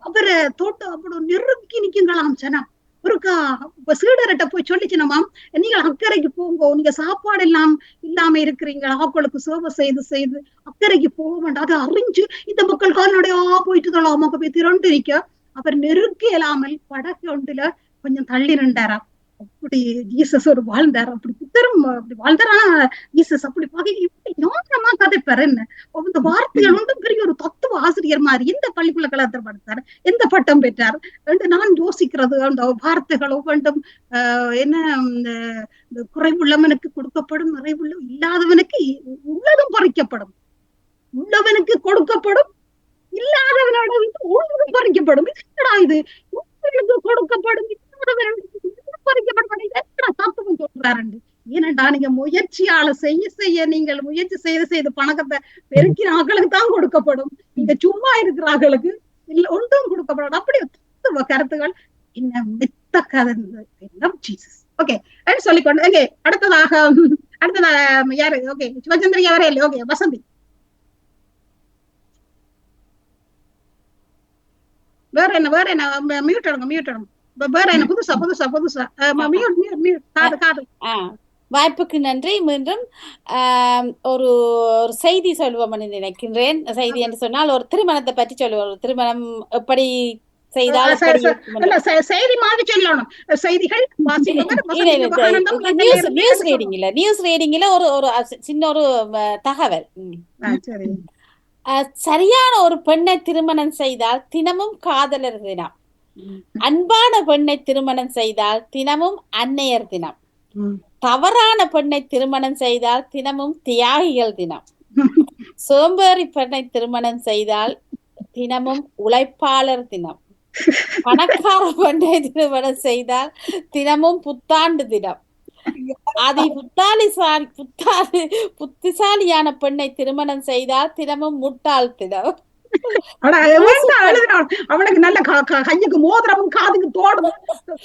அவரை தோட்ட அப்படி நெருக்கி நிற்குங்களாம் ஜனம். ஒருக்கா சீடர்கிட்ட போய் சொல்லிச்சுனமாம், நீங்க அக்கறைக்கு போங்க, நீங்க சாப்பாடு இல்லாம இருக்கிறீங்க, ஆக்களுக்கு சேவை செய்து அக்கறைக்கு போக வேண்டாம். அதை அறிஞ்சு இந்த மக்கள் கால்நடையா போயிட்டு தரலாம் போய் திரண்டு நிக்க அவர் நெருக்கி இல்லாமல் படகு ஒன்றுல கொஞ்சம் தள்ளி நின்றாராம். அப்படி ஜீசஸ் ஒரு வாழ்ந்தார். அப்படி புத்தரும் அப்படி வாழ்ந்தாரா ஜீசஸ் அப்படி யோசனமா கதைப்பாரு. என்ன இந்த வார்த்தைகள் ஒன்றும் பெரிய ஒரு தத்துவ ஆசிரியர் மாதிரி எந்த பள்ளிக்குள்ள கலத்தர் படுத்தார், எந்த பட்டம் பெற்றார் என்று நான் யோசிக்கிறது. அந்த வார்த்தைகள் ஒவ்வொன்றும் என்ன இந்த குறைவுள்ளவனுக்கு கொடுக்கப்படும், நிறைவுள்ள இல்லாதவனுக்கு உள்ளதும் பறிக்கப்படும், உள்ளவனுக்கு கொடுக்கப்படும், இல்லாதவனோட உள்ளதும் பறிக்கப்படும். இது உள்ளவனுக்கு கொடுக்கப்படும், இல்லாதவனுக்கு தத்துவம் சொல்றாரு. ஏனண்டா நீங்க முயற்சியால செய்ய நீங்கள் முயற்சி செய்து பணத்தை பெருக்கின ஆக்களுக்கு தான் கொடுக்கப்படும், நீங்க சும்மா இருக்கிறார்களுக்கு ஒன்றும் கொடுக்கப்படும். அப்படி தத்துவ கருத்துகள் என்ன மித்த கதை. ஓகே சொல்லிக்கொண்டு அடுத்ததாக யாரு? ஓகே சிவச்சந்திரி அவரே இல்லை. ஓகே வசந்தி வேற என்ன மியூட் எடுங்க. வேற என்ன புதுசா வாய்ப்புக்கு நன்றி. மீண்டும் ஒரு செய்தி சொல்வோம் நினைக்கின்றேன். செய்தி என்று சொன்னால் ஒரு திருமணத்தை பற்றி சொல்லுவோம். ஒரு திருமணம் எப்படி செய்தால் எப்படி இருக்கும் என்று. செய்தி மாதிரி சொல்லணும். செய்திகள் வாசிப்பவர் இல்ல வசந்தி இல்ல விவேகானந்தம் நியூஸ் லண்டன்ல நியூஸ் இருந்து ரீடிங் இல்ல, நியூஸ் ரீடிங்ல ஒரு ஒரு சின்ன ஒரு தகவல். சரி. சரியான ஒரு பெண்ணை திருமணம் செய்தால் தினமும் காதலர் தினம், அன்பான பெண்ணை திருமணம் செய்தால் தினமும் அன்னையர் தினம், தவறான பெண்ணை திருமணம் செய்தால் தினமும் தியாகிகள் தினம், சோம்பேறி பெண்ணை திருமணம் செய்தால் தினமும் உழைப்பாளர் தினம், பணக்கார பெண்ணை திருமணம் செய்தால் தினமும் புத்தாண்டு தினம், புத்திசாலியான பெண்ணை திருமணம் செய்தால் தினமும் முட்டாள் தினம், அவனுக்கு நல்ல கையுக்கு மோதிரமும் காதுக்கு தோடும்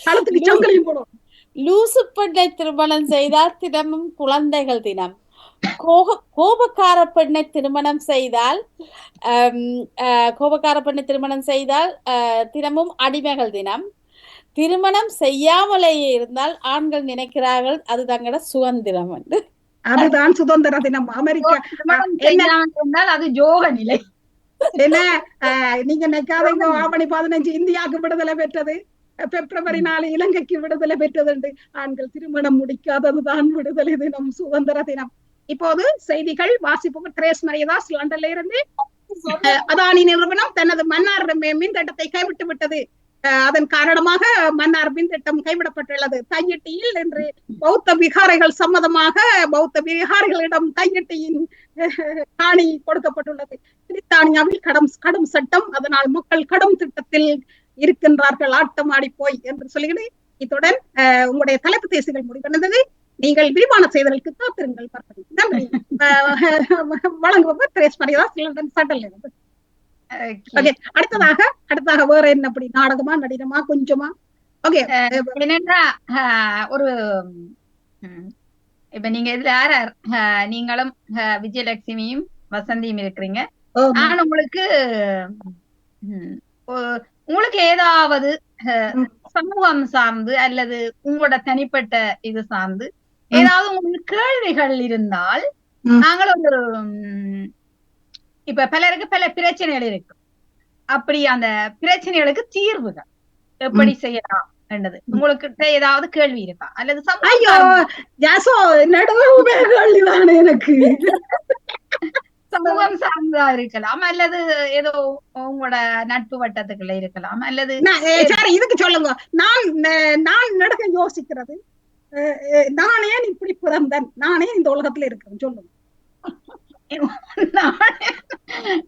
கழுத்துக்கு சங்கிலியும் போடும். லூசு பெண்ணை திருமணம் செய்தால் தினமும் குழந்தைகள் தினம், கோபக்கார பெண்ணை திருமணம் செய்தால் தினமும் அடிமைகள் தினம், திருமணம் செய்யாமலேயே இருந்தால் ஆண்கள் நினைக்கிறார்கள் அது தங்களோட சுதந்திரம் என்று. அதுதான் சுதந்திர தினம். அமெரிக்கா இருந்தால் அது ஜோக நிலை. என்ன நீங்க நினைக்காதீங்க, ஆவணி 15 இந்தியாவுக்கு விடுதலை பெற்றது, பிப்ரவரி 4 இலங்கைக்கு விடுதலை பெற்றது என்று. ஆண்கள் திருமணம் முடிக்காததுதான் விடுதலை தினம், சுதந்திர தினம். இப்போது செய்திகள் வாசிப்பவர் திரேஸ் மரியதாஸ் லண்டன்ல இருந்து. அதானி நிறுவனம் தனது மன்னார் மின் திட்டத்தை கைவிட்டு விட்டது. அதன் காரணமாக மன்னார் மின் திட்டம் கைவிடப்பட்டுள்ளது. தையிட்டியில் இன்று பௌத்த விகாரைகள் சம்மதமாக பௌத்த விகாரிகளிடம் தையிட்டியின் காணி கொடுக்கப்பட்டுள்ளது. பிரித்தானியாவில் கடும் சட்டம், அதனால் மக்கள் கடும் திட்டத்தில் இருக்கின்றார்கள், ஆட்டமாடி போய் என்று சொல்லிவிடு. இத்துடன் உங்களுடைய தலைப்பு தேசிகள் முடிவடைந்தது. நீங்கள் விரிவான செய்தலுக்கு காத்திருங்கள். நன்றி. வழங்குபவர் திரேஸ் மரியதாஸ் லண்டன் சட்டல். அடுத்ததாக வேற என்ன, அப்படி நாடகமா நடிகமா கொஞ்சமா? ஓகே, என்னன்னா ஒரு இப்ப நீங்க இதுல யார் நீங்களும் விஜயலட்சுமியும் வசந்தியும் இருக்கிறீங்க. நான் உங்களுக்கு ஏதாவது சமூகம் சார்ந்து அல்லது உங்களோட தனிப்பட்ட இது சார்ந்து ஏதாவது உங்களுக்கு கேள்விகள் இருந்தால், நாங்கள் ஒரு இப்ப பலருக்கு பல பிரச்சனைகள் இருக்கு. அப்படி அந்த பிரச்சனைகளுக்கு தீர்வுகள் எப்படி செய்யலாம் என்றது உங்களுக்கு ஏதாவது கேள்வி இருக்கா? அல்லது எனக்கு சமூகம் சார்ந்தா இருக்கலாம், அல்லது ஏதோ உங்களோட நட்பு வட்டத்துக்குள்ள இருக்கலாம், அல்லது இதுக்கு சொல்லுங்க. நான் நடக்க யோசிக்கிறது, நானே இப்படி பிறந்தேன், நானே இந்த உலகத்துல இருக்கிறேன், சொல்லுங்க.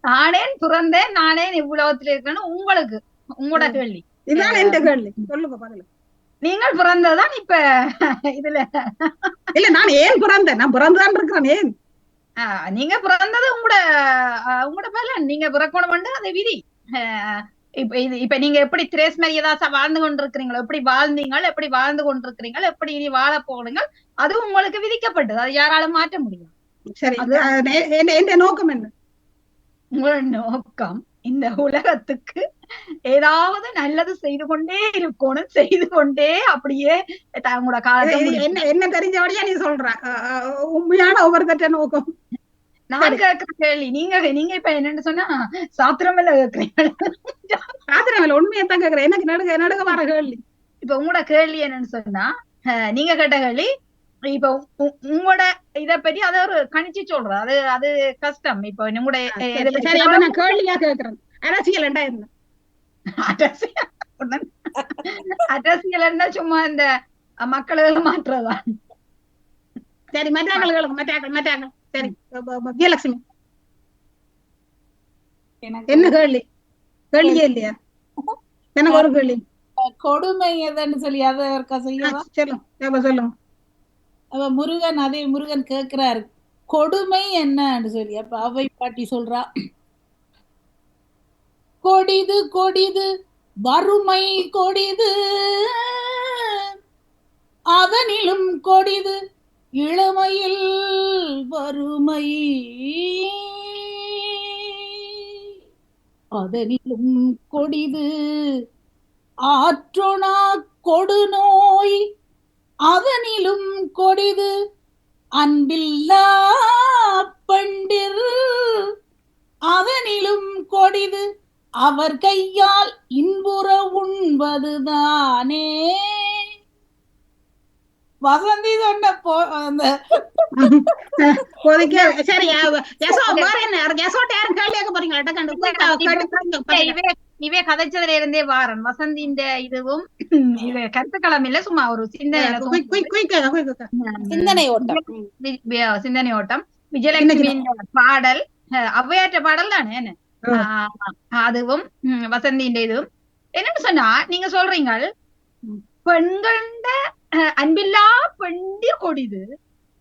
நானே பிறந்தேன், நானே இவ்வுலகத்துல இருக்கேன்னு உங்களுக்கு உங்களோட கேள்வி. இதுதான் என் கேள்வி, சொல்லுங்க பதில். நீங்கள் பிறந்ததான் இப்ப இதுல இல்ல, நான் ஏன் பிறந்தேன்? நான் பிறந்துதான் இருக்கிறேன். ஏன் நீங்க பிறந்தது உங்களோட பலன், நீங்க பிறக்கணும் அதை விதி. இப்ப நீங்க எப்படி திரேஸ் மரியதாசா வாழ்ந்து கொண்டிருக்கிறீங்களோ, எப்படி வாழ்ந்தீங்கள், எப்படி வாழ்ந்து கொண்டிருக்கிறீங்கள், எப்படி இனி வாழ போகிறீங்க, அது உங்களுக்கு விதிக்கப்பட்டது. அது யாராலும் மாற்ற முடியும். சரி, என் நோக்கம் என்ன? உங்களோட நோக்கம் இந்த உலகத்துக்கு ஏதாவது நல்லது செய்து கொண்டே இருக்கணும், செய்து கொண்டே அப்படியே உங்களோட காலத்தை என்ன தெரிஞ்சபடியா நீ சொல்ற உண்மையான ஒவ்வொருத்தட்ட நோக்கம். நான் கேட்கிற கேள்வி நீங்க இப்ப என்னன்னு சொன்னா சாத்திரமில்ல கேட்கிறீங்க. சாத்திரமில்ல, உண்மையத்தான் கேட்கிறேன். எனக்கு நடுக வர கேள்வி. இப்ப உங்களோட கேள்வி என்னன்னு சொன்னா, நீங்க கேட்ட கேள்வி இப்ப உங்களோட இத பத்தி அதை ஒரு கணிச்சு சொல்ற அது கஷ்டம். இப்ப உங்களுடைய நான் கேள்வியா கேட்கிறேன், அரசியல் என்ன? அரசியல் என்ன சும்மா இந்த மக்களுக்கு மாற்றதான். சரி, மற்றாக்கள். சரி, விஜயலட்சுமி என்ன கேள்வி? கேள்வியே இல்லையா? எனக்கு ஒரு கேள்வி. கொடுமை எதுன்னு சொல்லி அதை சொல்லுங்க. முருகன் கேட்கிறாரு கொடுமை என்னன்னு சொல்லி. அப்ப அவை பாட்டி சொல்றா, கொடிது கொடிது வறுமை கொடிது, அதனிலும் கொடிது இளமையில் வறுமை, அதனிலும் கொடிது ஆற்றொணா கொடுநோய், அதனிலும் கொடிது அன்பில்லா பண்டிர், அதனிலும் கொடிது அவர் கையால் இன்புற உண்பதுதானே. வசந்தி சொன்ன அந்த சரி யசோ வேற என்ன யசோட்ட யாரும் கேள்வி கேட்க போறீங்களா? இவே கதைச்சதுல இருந்தே வாரன் வசந்தின் இதுவும் இவ கருத்துக்களம் இல்ல, சும்மா ஒரு சிந்தனை ஓட்டம். சிந்தனை ஓட்டம். விஜயலட்சுமியின் பாடல் ஔவையாற்ற பாடல் தானே என்ன, அதுவும் வசந்தியின் இதுவும் என்னன்னு சொன்னா, நீங்க சொல்றீங்க பெண்கள அன்பில்லா பெண்டி கொடிது,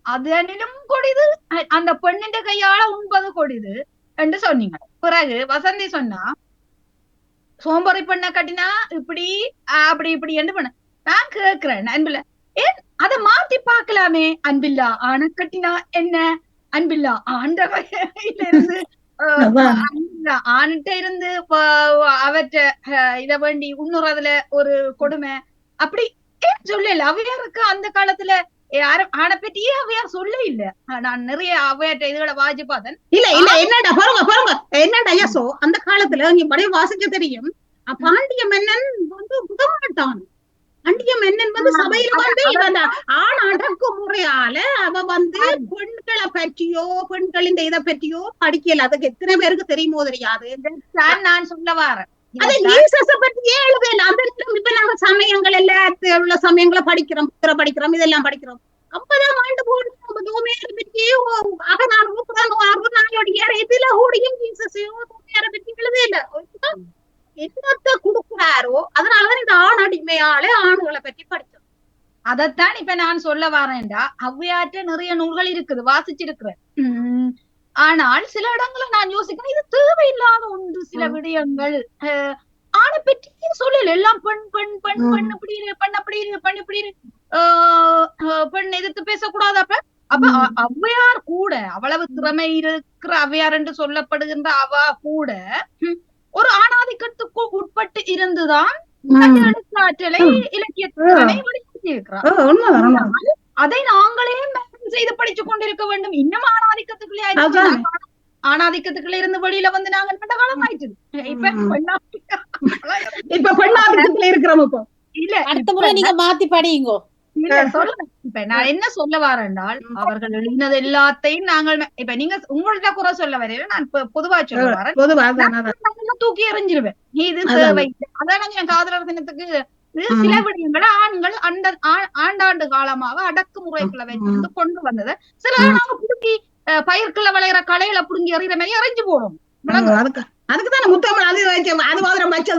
அதனிலும் கொடிது அந்த பெண்ணின் கையால உண்பது கொடிது என்று சொன்னீங்க. பிறகு வசந்தி சொன்னா சோம்பரை பெண்ண கட்டினா இப்படி அப்படி இப்படி என்று பண்ண. நான் கேட்கிறேன் அன்பில்ல, ஏன் அதை மாத்தி பார்க்கலாமே? அன்பில்லா ஆணை கட்டினா என்ன, அன்பில்லா ஆண்டவையில இருந்து ஆணிட்ட இருந்து அவற்ற இத வேண்டி உண்ணுறதுல ஒரு கொடுமை அப்படி ஏன் சொல்லல? அவையாருக்கு அந்த காலத்துல ஆனை பற்றியே அவையார் சொல்ல இல்ல. நான் நிறைய அவையாற்ற இதுகளை வாஜி பார்த்தேன். இல்ல இல்ல என்னடா பாருங்க பாருங்க என்னடா யசோ, அந்த காலத்துல நீ பழைய வாசிக்க தெரியும், பாண்டிய மன்னன் வந்து புதமாட்டான். பாண்டிய மன்னன் வந்து சபையில வந்து ஆண் அடக்குமுறையால அவ வந்து பெண்களை பற்றியோ பெண்களின் இதை பற்றியோ படிக்கல. அதுக்கு எத்தனை பேருக்கு தெரியுமோ தெரியாது. நான் சொல்ல வாரேன், அதை பற்றியே எழுதல. அந்த இப்ப நாங்க சமயங்கள் எல்லாம் உள்ள சமயங்களை படிக்கிறோம், படிக்கிறோம், இதெல்லாம் படிக்கிறோம். 50ஆம் ஆண்டு போது பற்றியே இதுல ஓடியும் பற்றி எழுதே இல்ல. என்னத்தை கொடுக்குறாரோ அதனாலதான் இந்த ஆண் அடிமையாலே ஆணுகளை பற்றி படிச்சோம். அதைத்தான் இப்ப நான் சொல்ல வரேன்டா. ஔவையாற்ற நிறைய நூல்கள் இருக்குது, வாசிச்சிருக்கிறேன். ஆனால் சில இடங்களை நான் யோசிக்கிறேன், இது தேவையில்லாத ஒன்று. சில விடயங்கள் ஆணை பற்றி சொல்லல, எல்லாம் பெண் பெண் பெண் பெண் இப்படி பெண் அப்படி பெண் இப்படி பெண் எதிர்த்து பேசக்கூடாது. அப்ப ஔவையார் கூட அவ்வளவு திறமை இருக்கிற ஔவையார் என்று சொல்லப்படுகின்ற அவ கூட ஒரு ஆணாதிக்கத்துக்கு உட்பட்டு இருந்துதான் எழுத்தாற்றலை இலக்கியத்திறனை வெளிப்படுத்தி இருக்கிறார். அதை நாங்களே செய்து படிச்சு கொண்டிருக்க வேண்டும். இன்னும் ஆணாதிக்கத்துக்குள்ளே இருந்து வெளியில வந்து நாங்க கண்ட காலம் ஆயிடுச்சு. இப்ப பெண்ணாதிக்கத்துல இருக்கிறோம். இப்போ இல்ல அடுத்த முறை நீங்க மாத்தி படியுங்கோ. இல்ல சொல்லுங்க. இப்ப நான் என்ன சொல்ல வரேன்னால், அவர்கள் எழுதினது எல்லாத்தையும் நாங்கள் இப்ப நீங்க உங்கள்ட்ட குறை சொல்ல வரையில நான் பொதுவா சொல்ல வரேன், தூக்கி எறிஞ்சிருவேன். இது தேவை. அதான் என் காதலர் தினத்துக்கு சில விடயங்களை ஆண்கள் ஆண்டாண்டு காலமாக அடக்குமுறைக்குள்ள வைத்து கொண்டு வந்தது. சில நாங்க புடுங்கி பயிர்க்குள்ள விளையிற களைகளை புடுங்கி எறிகிற மாதிரி எறிஞ்சு போடும். அதுக்குதான முத்தமிழ் அது மாதிரி வச்சு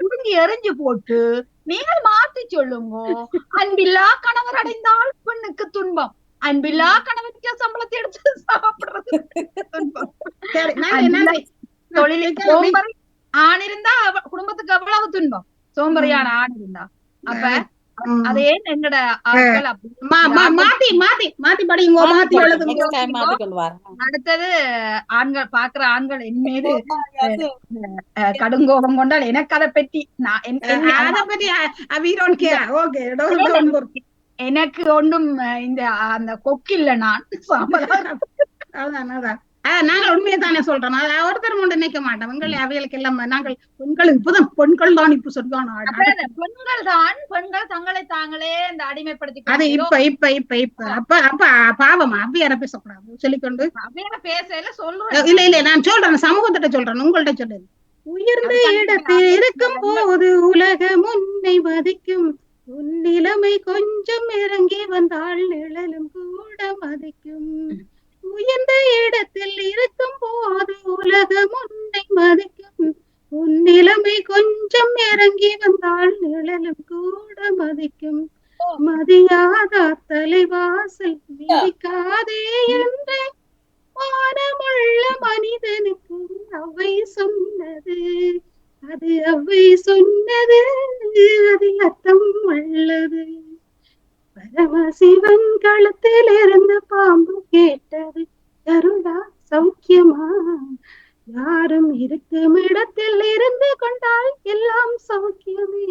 புடுங்கி எறிஞ்சு போட்டு நீங்கள் மாத்தி சொல்லுங்க. அன்பில்லா கணவர் அடைந்தால் பெண்ணுக்கு துன்பம், அன்பில்லா கணவனுக்கு சம்பளத்தை எடுத்து சாப்பிடுறது துன்பம். தொழிலுக்கு சோம்பரி ஆண் இருந்தா குடும்பத்துக்கு எவ்வளவு துன்பம், சோம்பரியான ஆண் இருந்தா. அப்ப அதே என்னோட ஆட்கள் மாத்தி மாத்தி மாத்தி படிங்க, மாத்தி எழுதுங்க. அடுத்தது ஆண்கள் பாக்குற ஆண்கள் என் மீது கடுங்கோபம் கொண்டால் எனக்கு அதை பற்றி எனக்கு ஒன்றும் இந்த அந்த கொக்கில்ல நான் நாங்கள் உண்மையை தானே சொல்றோம். ஒருத்தர் கொண்டு நினைக்க மாட்டோம். அவைகளுக்கு எல்லாம் நாங்கள் பெண்கள் இப்பதான் பெண்கள் தான் இப்ப சொல்றாங்க. பெண்கள் தான் பெண்கள் தங்களை தாங்களே இந்த அடிமைப்படுத்தி அது இப்ப இப்ப இப்ப இப்ப அப்ப அப்ப பாவமா அவ்வியார பேசக்கூடாது சொல்லிக்கொண்டு அவ்வியார பேசல சொல்றேன். இல்ல இல்ல நான் சொல்றேன், சமூகத்திட்ட சொல்றேன், உங்கள்ட்ட சொல்லுது. உயர்ந்த இடத்தில் இருக்கும் போது உலகம் உன்னை மதிக்கும், உன் நிலைமை கொஞ்சம் இறங்கி வந்தால் நிழலும் கூட மதிக்கும். உயர்ந்த இடத்தில் இருக்கும் போது உலகம் உன்னை மதிக்கும், உன் நிலைமை கொஞ்சம் இறங்கி வந்தால் நிழலும் கூட மதிக்கும். மதியாத தலைவாசல் மிதிக்காதே என்று வானமுள்ள மனிதனுக்கு அவை சொன்னது, அது அவை சொன்னது, அதில் அர்த்தம் உள்ளது. பரமசிவன் களத்தில் இருந்த பாம்பு கேட்டது, கருடா சௌக்கியமா, யாரும் இருக்கும் இடத்தில் இருந்து கொண்டால் எல்லாம் சௌக்கியமே.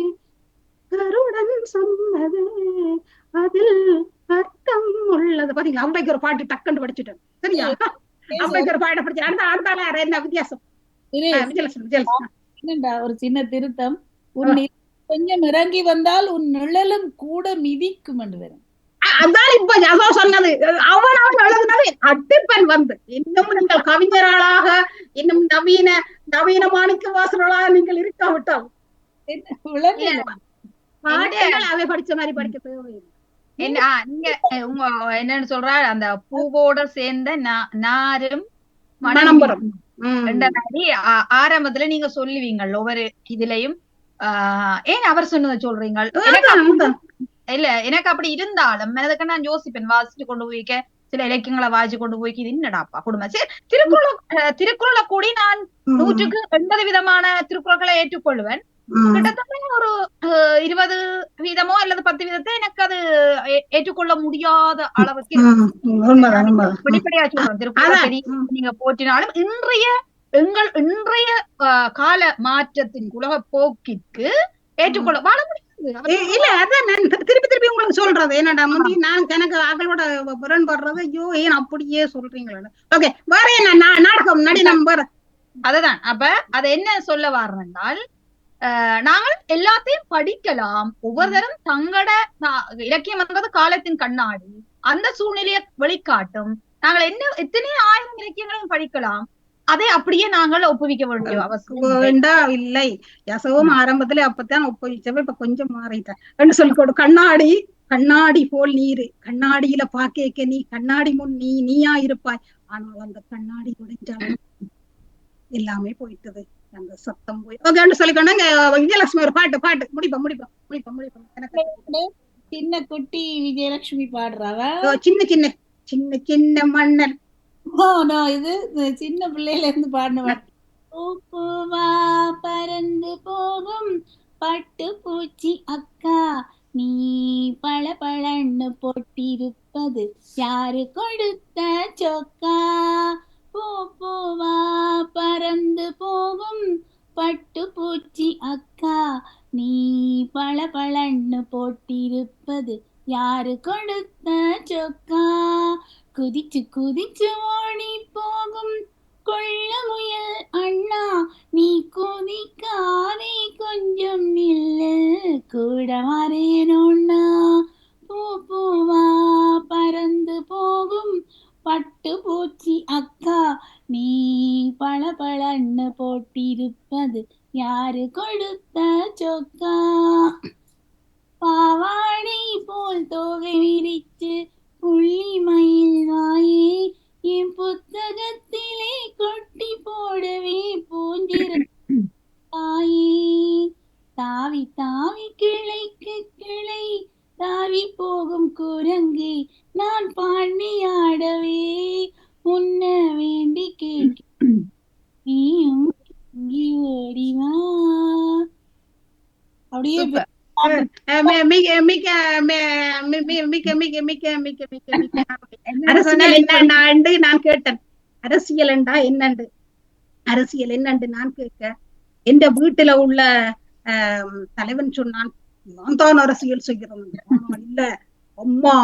கருடன் சொன்னது, அதில் அர்த்தம் உள்ளது. பாத்தீங்களா, அம்பைக்கு ஒரு பாட்டு டக்குன்னு படிச்சுட்டேன். சரியா, அம்பைக்கு ஒரு பாட்டை படிச்சு அடுத்த அடுத்தால என்ன வித்தியாசம் என்னடா ஒரு சின்ன திருத்தம், உன் கொஞ்சம் இறங்கி வந்தால் உன் நிழலும் கூட மிதிக்கும் என்று வரும். அதான் இப்ப அதான் சொன்னது. அவன் எழுதுனது அட்டிப்பன் வந்து இன்னும் நீங்கள் கவிஞர்களாக இன்னும் நவீன மாணிக்க வாசகர்களாக நீங்கள் இருக்காவிட்டால் பாட்டுகள் அவை படிச்ச மாதிரி படிக்க தேவையில்லை. என்னன்னு சொல்றா, அந்த பூவோட சேர்ந்த நாரும் மணம்பரம் ஆரம்பத்துல நீங்க சொல்லுவீங்க ஒவ்வொரு இதுலயும். ஏன் அவர் சொன்னதை சொல்றீங்க? இல்ல எனக்கு அப்படி இருந்தாலும் எனக்கு நான் யோசிப்பேன், வாசிச்சு கொண்டு போய்க்க சில இலக்கியங்களை வாசிச்சு கொண்டு போய்க்கு இது என்னடாப்பா குடும்பம். சரி, திருக்குறளை கூடி நான் 100% விதமான திருக்குறள்களை ஏற்றுக்கொள்வேன். கிட்டத்தட்ட ஒரு 20% அல்லது 10% எனக்கு அது ஏற்றுக்கொள்ள முடியாத அளவுக்கு வெளிப்படையா சொல்றேன். திருக்குறள் நீங்க போற்றினாலும் இன்றைய கால மாற்றத்தின் உலக போக்கிற்கு ஏற்றுக்கொள்ள வாழ முடியாது. இல்ல அதான் நான் திருப்பி உங்களுக்கு சொல்றது என்னடா முந்தி நான் எனக்கு அவங்களோட முரண்படுறது. ஐயோ ஏன் அப்படியே சொல்றீங்களா? ஓகே, வேற என்ன நாடகம் நடினம் வேற அதுதான். அப்ப அதை என்ன சொல்ல வர்றேன்னால், நாங்கள் எல்லாத்தையும் படிக்கலாம். ஒவ்வொருத்தரும் தங்களோட இலக்கியம் என்றது காலத்தின் கண்ணாடி, அந்த சூழ்நிலையை வெளிக்காட்டும். நாங்கள் எத்தனை 1000 இலக்கியங்களையும் படிக்கலாம். அதை அப்படியே நாங்கள் ஒப்புவிக்க வேண்டிய அவசியம் இல்லை. யசவும் ஆரம்பத்துல அப்பதான் ஒப்புவிச்சவ, இப்ப கொஞ்சம் மாறிட்டேன் சொல்லிக்கோடு. கண்ணாடி போல் நீரு, கண்ணாடியில பாக்க நீ கண்ணாடி முன் நீயா இருப்பாய். ஆனால் அந்த கண்ணாடி உடைஞ்சாலும் எல்லாமே போயிட்டது, அந்த சத்தம் போய் சொல்லிக்கொண்டு விஜயலட்சுமி ஒரு பாட்டு முடிப்போம். சின்ன குட்டி விஜயலட்சுமி பாடுறாவ, சின்ன சின்ன மன்னன். இது சின்ன பிள்ளையில இருந்து பாடின. பூவா பறந்து போகும் பட்டு பூச்சி அக்கா, நீ பளபளன்னு போட்டிருப்பது யாரு கொடுத்த சொக்கா. பூவா பறந்து போகும் பட்டு பூச்சி அக்கா, நீ பளபளன்னு போட்டிருப்பது யாரு கொடுத்த சொக்கா. குதிச்சு குதிச்சு ஓடி போகும் கொள்ள முயல் அண்ணா, நீ குதிக்காதே கொஞ்சம் நில்லு கூட வரேனோண்ணா. பூவா பறந்து போகும் பட்டு பூச்சி அக்கா, நீ பளபளன்னு போட்டிருப்பது யாரு கொடுத்த சொக்கா. பாவாடை போல் தோகை விரிச்சு புள்ளி மயில் வாயே, என் புத்தகத்திலே கொட்டி போடவே பூஞ்சிராயே. தாவி தாவி கிளைக்கு கிளை தாவி போகும் குரங்கு, நான் பாண்டியாடவே உன்ன வேண்டி கேட்க நீயும் ஓடிவா. அப்படியே நான் கேட்டேன், அரசியல் என்னண்டு நான் கேட்க, எந்த வீட்டுல உள்ள தலைவன் சொன்னான், நான் தான் அரசியல் செய்கிறேன். இல்ல அம்மா,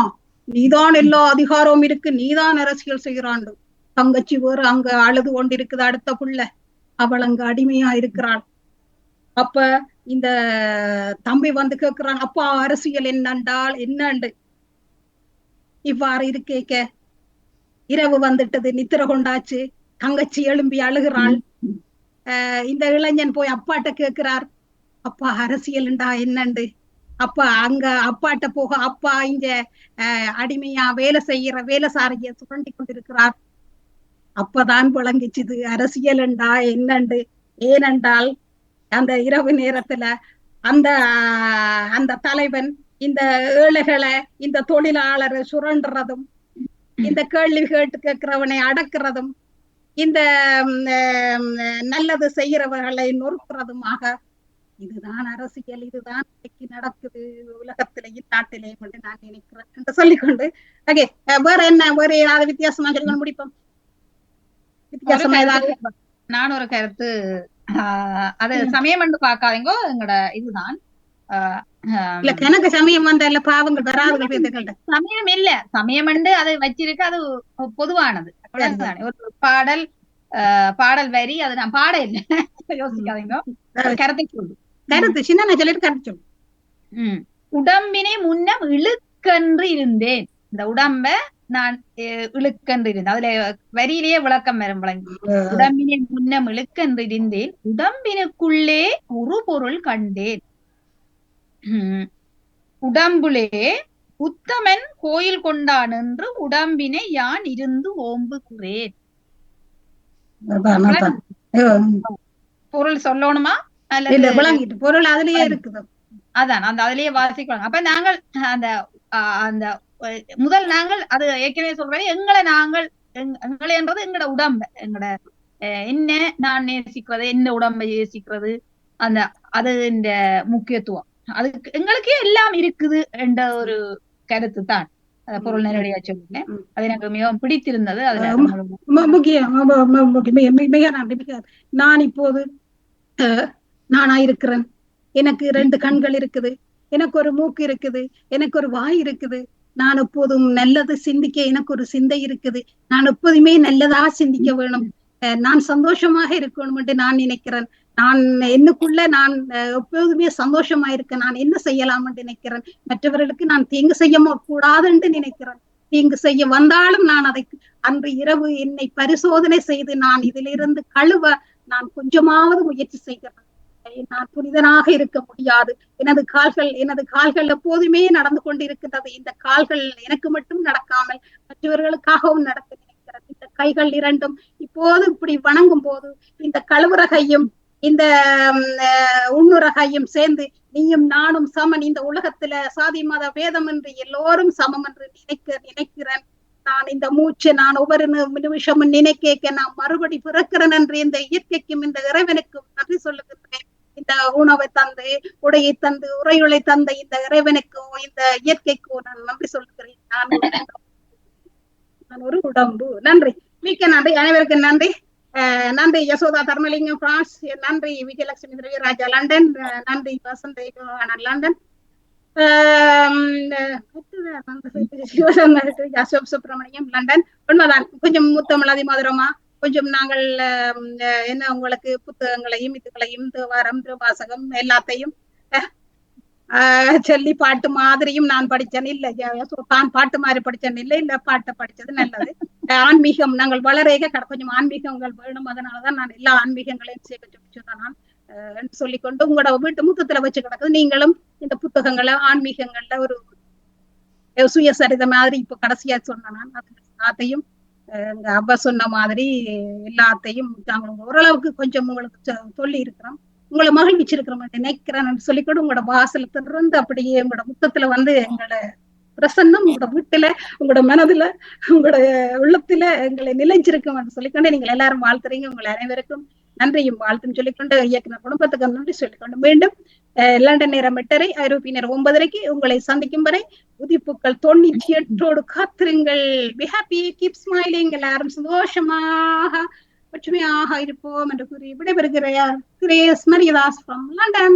நீதான் எல்லா அதிகாரமும் இருக்கு, நீதான் அரசியல் செய்கிறான். தங்கச்சி வேறு அங்க அழுது கொண்டிருக்குது, அடுத்த புள்ள அவள் அங்க அடிமையா இருக்கிறாள். அப்ப இந்த தம்பி வந்து கேட்கிறான், அப்பா அரசியல் என்னண்டு. இவ்வாறு இருக்கேக்க இரவு வந்துட்டது, நித்திர கொண்டாச்சு, தங்கச்சி எழும்பி அழுகிறாள். இந்த இளைஞன் போய் அப்பாட்ட கேட்கிறார், அப்பா அரசியல் என்னண்டு. அப்பா அங்க அப்பாட்ட போக, அப்பா இங்க அடிமையா வேலைசாரிய சுரண்டி கொண்டிருக்கிறார். அப்பதான் விளங்கிச்சுது அரசியல் என்னண்டு. ஏனென்றால் அந்த இரவு நேரத்துல அந்த தலைவன் இந்த ஏழைகளை, இந்த தொழிலாளரை சுரண்டுறதும், இந்த கேள்வி கேட்டு கேட்கிறவனை அடக்குறதும், இந்த நல்லது செய்கிறவர்களை நொறுக்கிறதுமாக, இதுதான் அரசியல், இதுதான் நடக்குது உலகத்திலேயும் நாட்டிலேயும் என்று நான் நினைக்கிறேன் என்று சொல்லிக்கொண்டு, ஓகே, வேற ஏதாவது வித்தியாசமா சொல்லி முடிப்போம். வித்தியாசமா ஏதாவது நான் ஒரு கருத்து, அது சமயம் என்று பாக்காதீங்க, எங்கட இதுதான் இல்ல எனக்கு சமயம் வந்த இல்ல பாவங்கள் வராதுகள். சமயம் இல்ல, சமயம் என்று அதை வச்சிருக்க, அது பொதுவானது. ஒரு பாடல் பாடல் வரி அது நான் பாட இல்லை யோசிக்காதீங்க கருத்தை சொல்லு கருத்து சின்ன சொல்லிட்டு கருத்து சொல்லு. உடம்பினை முன்னம் இழுக்கென்று இருந்தேன். இந்த உடம்ப நான் இழுக்கென்று இருந்தேன். அதுல வரியிலேயே விளக்கம் வரும் விளங்கி. உடம்பினை முன்னம் இழுக்கென்று இருந்தேன், உடம்பினுக்குள்ளே ஒரு பொருள் கண்டேன். உடம்புலே உத்தமன் கோயில் கொண்டான் என்று உடம்பினை யான் இருந்து ஓம்புகிறேன். பொருள் சொல்லணுமா அல்லது விளங்கிட்டு பொருள் அதுலயே இருக்குது. அதான் அந்த அதுலயே வாசிக்கலாம். அப்ப நாங்கள் அந்த அந்த முதல் நாங்கள் அது ஏற்கனவே சொல்றேன், எங்களை என்றது எங்களோட உடம்ப, எங்களோட என்ன நான் நேசிக்கிறது, என்ன உடம்பை நேசிக்கிறது, அந்த அது இந்த முக்கியத்துவம் அதுக்கு எங்களுக்கே எல்லாம் இருக்குது என்ற ஒரு கருத்து தான் பொருள் நேரடியா சொல்லிட்டேன். அது எனக்கு மிகவும் பிடித்திருந்தது. அதுல நான் இப்போது நானா இருக்கிறேன், எனக்கு 2 கண்கள் இருக்குது, எனக்கு ஒரு மூக்கு இருக்குது, எனக்கு ஒரு வாய் இருக்குது, நான் எப்போதும் நல்லது சிந்திக்க எனக்கு ஒரு சிந்தை இருக்குது, நான் எப்போதுமே நல்லதா சிந்திக்க வேணும், நான் சந்தோஷமாக இருக்கணும் என்று நான் நினைக்கிறேன், நான் என்னுக்குள்ள நான் எப்போதுமே சந்தோஷமா இருக்க நான் என்ன செய்யலாம் என்று நினைக்கிறேன், மற்றவர்களுக்கு நான் தீங்கு செய்ய கூடாது என்று நினைக்கிறேன், தீங்கு செய்ய வந்தாலும் நான் அதை அன்று இரவு என்னை பரிசோதனை செய்து நான் இதிலிருந்து கழுவ நான் கொஞ்சமாவது முயற்சி செய்கிறேன். நான் புனிதனாக இருக்க முடியாது, எனது கால்கள் எப்போதுமே நடந்து கொண்டிருக்கின்றது, இந்த கால்கள் எனக்கு மட்டும் நடக்காமல் மற்றவர்களுக்காகவும் நடக்க நினைக்கிறது. இந்த கைகள் 2 இப்போது இப்படி வணங்கும் போது இந்த கழுவுற கையும் இந்த உன்னுற கையும் சேர்ந்து நீயும் நானும் சமன், இந்த உலகத்துல சாதி மத பேதம் என்று எல்லோரும் சமம் என்று நினைக்கிறேன். நான் இந்த மூச்சு நான் ஒவ்வொரு நிமிஷமும் நினைக்க நான் மறுபடி பிறக்கிறேன் என்று இந்த இயற்கைக்கும் இந்த இறைவனுக்கும் நன்றி சொல்லுகின்றேன். இந்த உணவை தந்து, உடையை தந்து, உரையுளை தந்த இந்த இறைவனுக்கோ இந்த இயற்கைக்கோ நான் நன்றி சொல்லுகிறேன். நான் ஒரு உடம்பு. நன்றி, மிக்க நன்றி, அனைவருக்கும் நன்றி. நன்றி யசோதா தர்மலிங்கம் பிரான்ஸ், நன்றி விஜயலட்சுமி திரவியராஜா லண்டன், நன்றி வசந்த் லண்டன், அசோக் சுப்பிரமணியம் லண்டன். உண்மைதான், கொஞ்சம் முத்தமிழ் அதிமதுரமா கொஞ்சம் நாங்கள் என்ன உங்களுக்கு புத்தகங்களையும் இதுகளையும் தேவாரம் திருவாசகம் எல்லாத்தையும் சொல்லி பாட்டு மாதிரியும் நான் படிச்சேன் இல்ல, தான் பாட்டு மாதிரி படிச்சேன் இல்ல பாட்டை படிச்சது நல்லது. ஆன்மீகம் நாங்கள் வளரேக கொஞ்சம் ஆன்மீகங்கள் வேணும், அதனாலதான் நான் எல்லா ஆன்மீகங்களையும் சொன்னேன் நான் சொல்லிக்கொண்டு உங்களோட வீட்டு முத்தத்துல வச்சு கிடக்குது. நீங்களும் இந்த புத்தகங்களை ஆன்மீகங்கள்ல ஒரு சுயசரித மாதிரி இப்ப கடைசியா சொன்னேன் நான், எல்லாத்தையும் எங்க அப்பா சொன்ன மாதிரி எல்லாத்தையும் நாங்கள் ஓரளவுக்கு கொஞ்சம் உங்களுக்கு சொல்லி இருக்கிறோம், உங்களை மகிழ்விச்சிருக்கிறோம் நினைக்கிறேன் சொல்லிக்கூட உங்களோட வாசல திறந்து அப்படியே உங்களோட முத்தத்துல வந்து எங்களோட பிரசன்னம் உங்களோட வீட்டுல உங்களோட மனதுல உங்களோட உள்ளத்துல எங்களை நிலைச்சிருக்கும் சொல்லிக்கொண்டு நீங்கள் எல்லாரும் வாழ்த்துறீங்க. உங்களை அனைவருக்கும் நன்றியும் வாழ்த்தும் சொல்லிக்கொண்டு இயக்குனர் குடும்பத்துக்கு நன்றி சொல்லிக்கொண்டு மீண்டும் லண்டன் நேரம் 8:30 ஐரோப்பிய நேரம் 9:30 உங்களை சந்திக்கும் வரை உதிப்புக்கள் 98 காத்திருங்கள். பி ஹாப்பி, கீப் ஸ்மைலிங், எல்லாரும் சந்தோஷமாக ஒற்றுமையாக இருப்போம் என்று கூறி விடைபெறுகிறார் கிரேஸ் மரியதாஸ் from London.